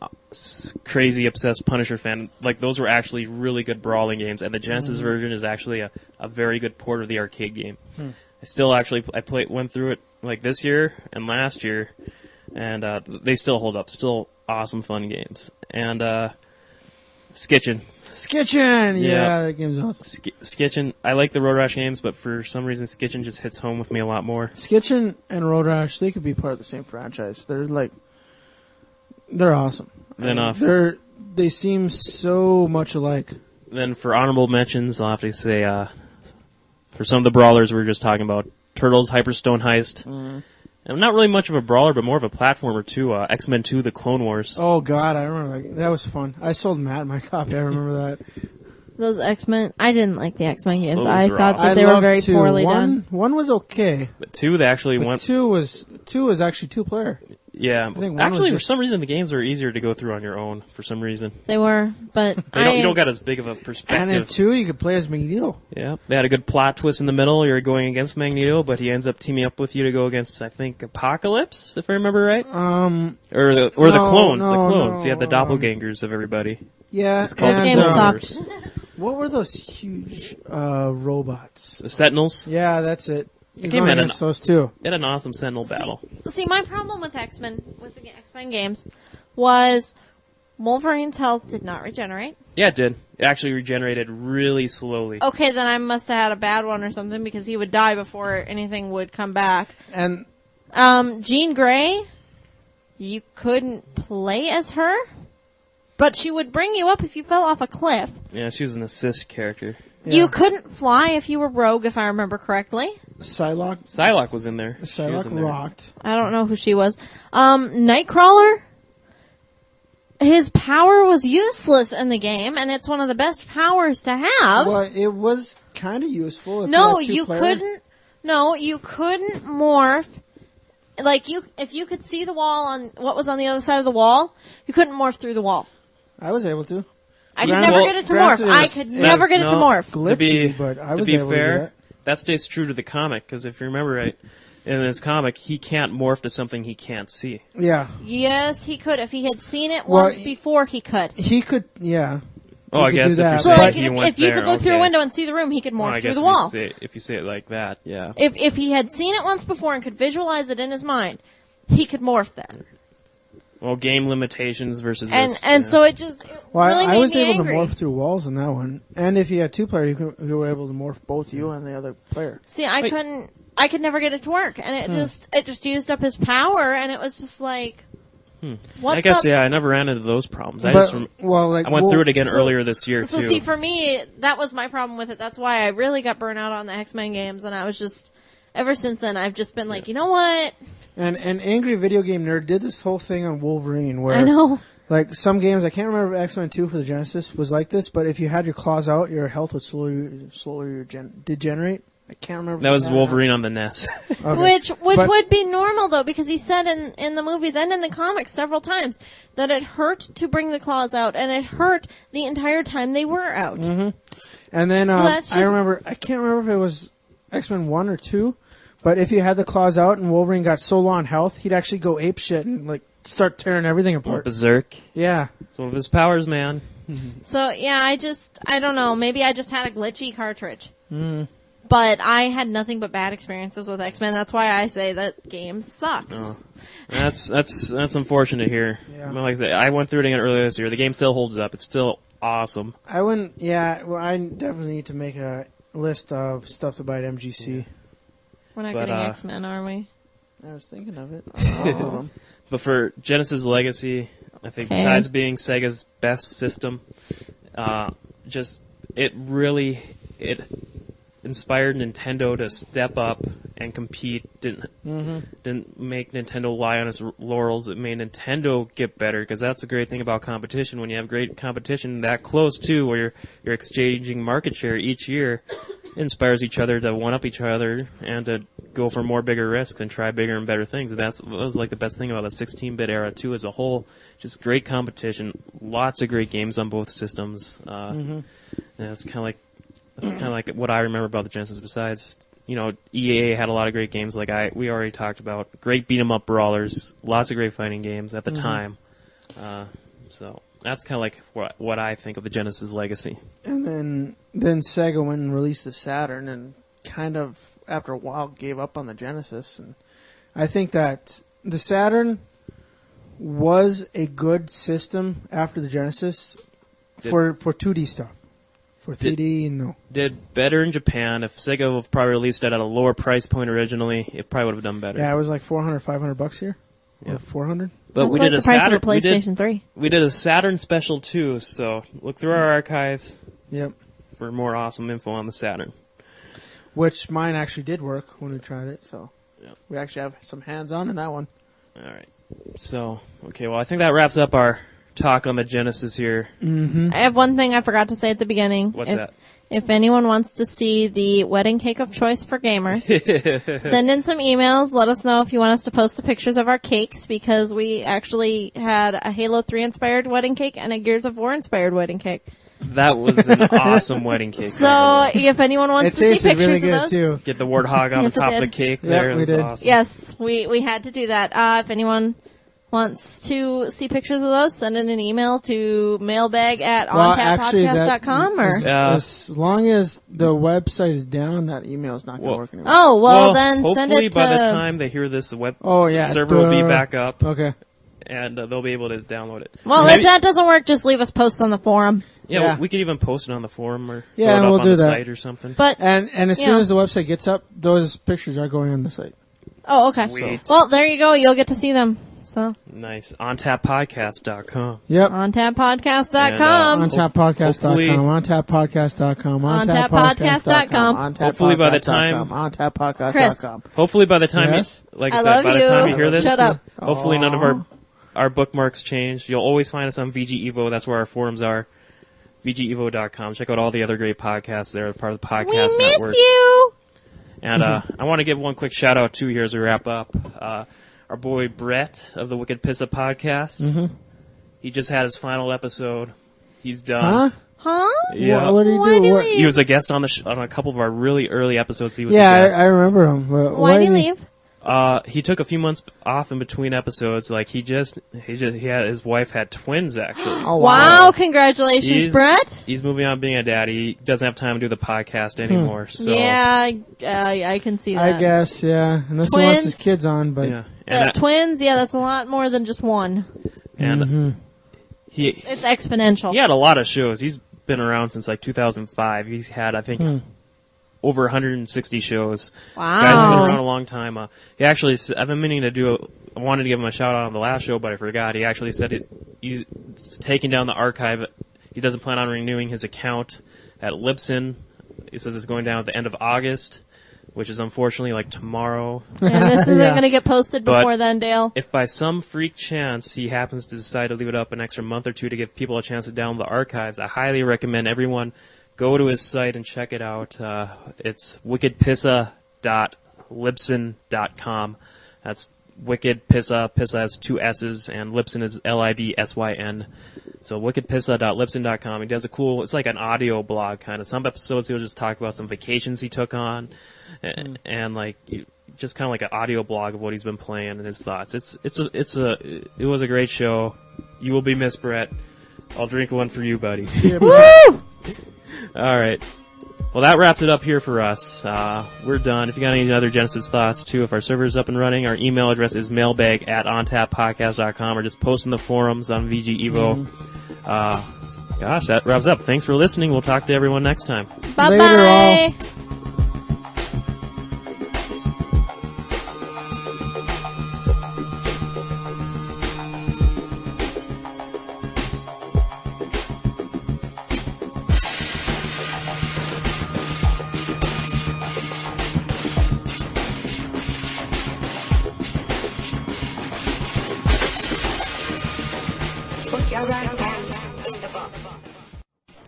crazy obsessed Punisher fan, like those were actually really good brawling games, and the Genesis version is actually a very good port of the arcade game. I still went through it like this year and last year, and they still hold up. Still awesome fun games. And Skitchin. Yeah, that game's awesome. Skitchin. I like the Road Rash games, but for some reason Skitchin just hits home with me a lot more. Skitchin and Road Rash, they could be part of the same franchise. They're awesome. They seem so much alike. Then for honorable mentions, I'll have to say, for some of the brawlers we were just talking about, Turtles, Hyperstone Heist. And not really much of a brawler, but more of a platformer too. X-Men 2, The Clone Wars. Oh God, I remember that was fun. I sold Matt my copy. I remember that. Those X-Men, I didn't like the X-Men games. Those I were thought awesome. that they were very poorly done. One was okay. But 2, they actually But went... 2 was actually 2-player. Yeah. think one Actually, was for just- some reason, the games are easier to go through on your own, for some reason. They were, but You don't got as big of a perspective. And in 2, you could play as Magneto. Yeah, they had a good plot twist in the middle. You're going against Magneto, but he ends up teaming up with you to go against, I think, Apocalypse, if I remember right. Or the clones. no, The clones. no, You had the doppelgangers of everybody. Yeah, It's called This and, game Numbers. sucked. what were those huge robots? The Sentinels. Yeah, that's it. You're game going had an- against those too. It had an awesome Sentinel battle. See, my problem with X-Men, with the X-Men games, was Wolverine's health did not regenerate. Yeah, it did. It actually regenerated really slowly. Okay, then I must have had a bad one or something because he would die before anything would come back. And Jean Grey, you couldn't play as her, but she would bring you up if you fell off a cliff. Yeah, she was an assist character. yeah. You couldn't fly if you were rogue, if I remember correctly. Psylocke. Psylocke was in there. She was Psylocke in there. rocked. I don't know who she was. Nightcrawler, his power was useless in the game, and it's one of the best powers to have. Well, it was kind of useful. If No, had two you players. couldn't. No, you couldn't morph. Like if you could see the wall on what was on the other side of the wall, you couldn't morph through the wall. I was able to. I could Granted- never get it to morph. granted, I it's- could it's never get it to no- morph. Glitchy, but I was to be able to do fair, that stays true to the comic, because if you remember right, in this comic, he can't morph to something he can't see. Yeah, Yes, he could. If he had seen it Well, once before, he could. he could. Yeah. Oh, He I could guess do if that. you're So, saying like, he if went you there, could look through a okay. window and see the room, he could Well, morph I through guess the wall. if you say it like that, yeah. If he had seen it once before and could visualize it in his mind, he could morph there. Well, game limitations versus And this, and yeah. so it just Well, really I made was me able angry. to morph through walls in that one, and if you had two players, you were able to morph both you and the other player. See, I Wait. couldn't. I could never get it to work, and it just used up his power, and it was just like, what? I guess the- yeah, I never ran into those problems. I But, just well, like I went through it again so- earlier this year So too. see, for me, that was my problem with it. That's why I really got burnt out on the X-Men games, and I was just, ever since then, I've just been like, you know what? And Angry Video Game Nerd did this whole thing on Wolverine where I know. like some games, I can't remember if X-Men 2 for the Genesis was like this, but if you had your claws out, your health would slowly degenerate. I can't remember. that if was had Wolverine on the NES. Okay. Which But- would be normal though, because he said in the movies and in the comics several times that it hurt to bring the claws out, and it hurt the entire time they were out. And then So that's I just- remember, I can't remember if it was X-Men 1 or 2, but if you had the claws out and Wolverine got so low on health, he'd actually go apeshit and like start tearing everything apart. Berserk. Yeah. It's one of his powers, man. So yeah, I don't know. Maybe I just had a glitchy cartridge. But I had nothing but bad experiences with X-Men. That's why I say that game sucks. Oh. That's unfortunate here. Yeah. Well, like I said, I went through it again earlier this year. The game still holds up. It's still awesome. I wouldn't, yeah, well, I definitely need to make a list of stuff to buy at MGC. We're not But, getting X-Men, are we? I was thinking of it. Both of them. But for Genesis Legacy, I think Okay. besides being Sega's best system, just it inspired Nintendo to step up and compete. Didn't make Nintendo lie on its laurels. It made Nintendo get better, because that's the great thing about competition. When you have great competition that close too, where you're exchanging market share each year, it inspires each other to one up each other and to go for more bigger risks and try bigger and better things. And that was like the best thing about the 16-bit era too, as a whole. Just great competition, lots of great games on both systems. And it's kind of like what I remember about the Genesis. Besides, EA had a lot of great games, like we already talked about. Great beat 'em up brawlers, lots of great fighting games at the time. So that's kind of like what I think of the Genesis legacy. And then Sega went and released the Saturn and kind of, after a while, gave up on the Genesis. And I think that the Saturn was a good system after the Genesis for 2D stuff. For 3D, no. Did better in Japan. If Sega would have probably released it at a lower price point originally, it probably would have done better. Yeah, it was like $400, $500 here. Yeah. Or 400. But we That's did like the price Saturn. of a PlayStation 3. We did a Saturn special too. So look through our archives Yep. for more awesome info on the Saturn. Which mine actually did work when we tried it, so Yep. we actually have some hands-on in that one. All right. So okay, well I think that wraps up our talk on the Genesis here. I have one thing I forgot to say at the beginning. What's if, that? If anyone wants to see the wedding cake of choice for gamers, send in some emails. Let us know if you want us to post the pictures of our cakes, because we actually had a Halo 3 inspired wedding cake and a Gears of War inspired wedding cake. That was an awesome wedding cake. So if anyone It wants to see tasted pictures really of good, those, too. Get the warthog on Yes, the it top of the did. cake Yep, there. we It was did. awesome. yes, we had to do that. If anyone wants to see pictures of those, send in an email to mailbag@ontappodcast.com or as long as the website is down, that email is not going to work anymore. Oh, well then send it to... Hopefully by the time they hear this, the server will be back up. Okay. And they'll be able to download it. Well, if that doesn't work, just leave us posts on the forum. Yeah, we could even post it on the forum or throw it up we'll on do the that. site or something. But and as soon as the website gets up, those pictures are going on the site. Oh, okay. Sweet. Well, there you go. You'll get to see them. So nice. OnTapPodcast.com. Yep. OnTapPodcast.com. OnTapPodcast.com. OnTapPodcast.com. OnTapPodcast.com. Hopefully by the time... OnTapPodcast.com. Hopefully by the time... Yes? Like I said, by the time you hear this... Shut up. Hopefully none of our bookmarks change. You'll always find us on VG Evo. That's where our forums are. VGEvo.com. Check out all the other great podcasts there. Part of the podcast network. We miss you! And I want to give one quick shout out too here as we wrap up. Our boy Brett of the Wicked Pissa podcast. Mm-hmm. He just had his final episode. He's done. Huh? Yeah. What did he do? He was a guest on on a couple of our really early episodes. He was yeah, a guest. I remember him. Why did he leave? He took a few months off in between episodes. Like he had his wife had twins actually. Oh, wow! Congratulations, Brett. He's moving on being a daddy. He doesn't have time to do the podcast anymore. So yeah, I can see that. I guess unless he wants his kids on, but twins. Yeah, that's a lot more than just one. And it's exponential. He had a lot of shows. He's been around since like 2005. He's had I think. Over 160 shows. Wow. Guys have been around a long time. I've been meaning to I wanted to give him a shout out on the last show, but I forgot. He actually said he's taking down the archive. He doesn't plan on renewing his account at Libsyn. He says it's going down at the end of August, which is unfortunately like tomorrow. And this isn't going to get posted before then, Dale. If by some freak chance he happens to decide to leave it up an extra month or two to give people a chance to download the archives, I highly recommend everyone go to his site and check it out. It's wickedpissa.libsyn.com. That's Wicked Pissa. Pissa has 2 S's, and Libsyn is Libsyn. So wickedpissa.libsyn.com. He does it's like an audio blog kind of. Some episodes he'll just talk about some vacations he took on, and like just kind of like an audio blog of what he's been playing and his thoughts. It was a great show. You will be missed, Brett. I'll drink one for you, buddy. Woo! All right. Well, that wraps it up here for us. We're done. If you got any other Genesis thoughts, too, if our server's up and running, our email address is mailbag@ontappodcast.com or just post in the forums on VG Evo. Gosh, that wraps up. Thanks for listening. We'll talk to everyone next time. Bye-bye. Later, all.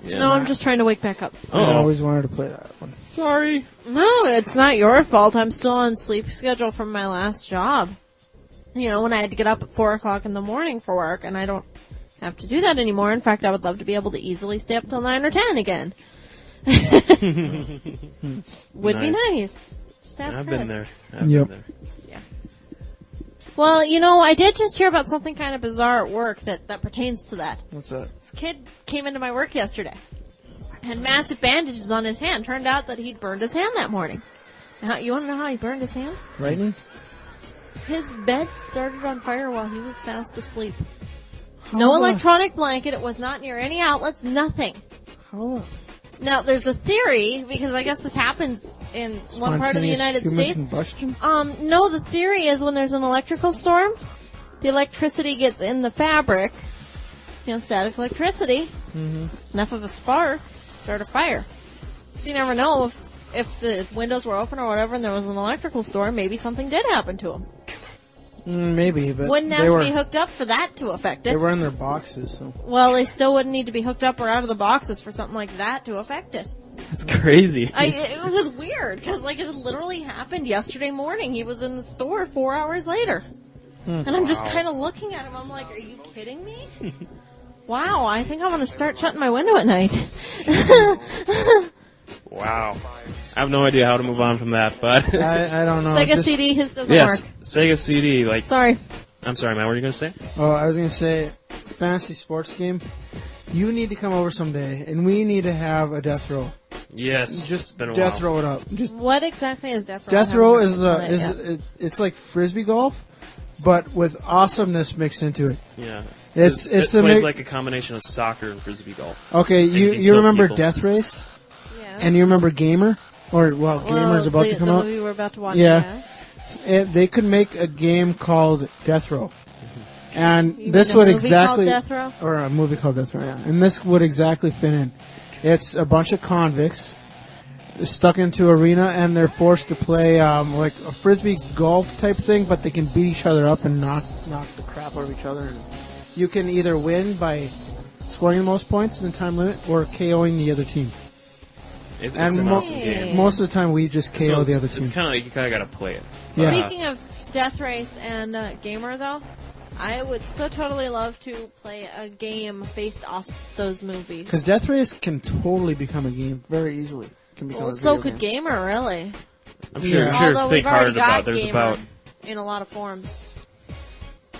No, I'm just trying to wake back up. I always wanted to play that one. Sorry. No, it's not your fault. I'm still on sleep schedule from my last job. You know, when I had to get up at 4 o'clock in the morning for work, and I don't have to do that anymore. In fact, I would love to be able to easily stay up till 9 or 10 again. Would be nice. Just ask I've Chris. been there. I've been there. Yeah. Well, you know, I did just hear about something kind of bizarre at work that pertains to that. What's that? This kid came into my work yesterday. Had massive bandages on his hand. Turned out that he'd burned his hand that morning. Now, you want to know how he burned his hand? Lightning? His bed started on fire while he was fast asleep. No electronic blanket. It was not near any outlets. Nothing. How? Now, there's a theory, because I guess this happens in one part of the United States. Combustion? No, the theory is when there's an electrical storm, the electricity gets in the fabric, static electricity, enough of a spark, start a fire. So you never know if the windows were open or whatever and there was an electrical storm, maybe something did happen to him. Maybe, but wouldn't have to be hooked up for that to affect it. They were in their boxes, so. Well, they still wouldn't need to be hooked up or out of the boxes for something like that to affect it. That's crazy. It was weird, because it literally happened yesterday morning. He was in the store 4 hours later. And I'm just kind of looking at him. I'm like, are you kidding me? Wow, I think I'm going to start shutting my window at night. Wow. I have no idea how to move on from that, but I don't know. Sega CD, his doesn't work. Sega CD, Sorry. I'm sorry, man. What were you going to say? Oh, I was going to say, fantasy sports game. You need to come over someday, and we need to have a death row. Yes. Just it's been a death while. row it up. Just What exactly is death row? death I row haven't is played it yet. it's like frisbee golf, but with awesomeness mixed into it. Yeah. It's it a plays mi- like a combination of soccer and frisbee golf. Okay, you can you kill remember people. Death Race, Yes. and you remember Gamer, Gamer's about to come the out. movie we're about to watch. Yeah. Yes. They could make a game called Death Row, and You this mean a would movie exactly called Death Row? or a movie called Death Row, yeah. And this would exactly fit in. It's a bunch of convicts stuck into arena, and they're forced to play like a frisbee golf type thing, but they can beat each other up and knock the crap out of each other. And you can either win by scoring the most points in the time limit or KOing the other team. It's And an mo- awesome game. most of the time, we just KO the other It's team. kind of like you kind of got to play it. Yeah. Speaking of Death Race and Gamer, though, I would so totally love to play a game based off those movies. Because Death Race can totally become a game very easily. Can become Well, a so video could game. Gamer, really. I'm sure. Yeah. I'm sure. Although Think we've already hard about. got There's Gamer about. in a lot of forms.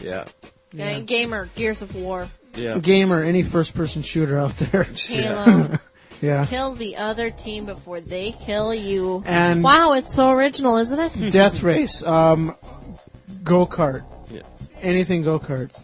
Yeah. Yeah. Gamer, Gears of War, Yeah. Gamer, any first-person shooter out there. Halo. Yeah. Kill the other team before they kill you. And Wow, it's so original, isn't it? Death Race, go-kart, Yeah. anything go-karts.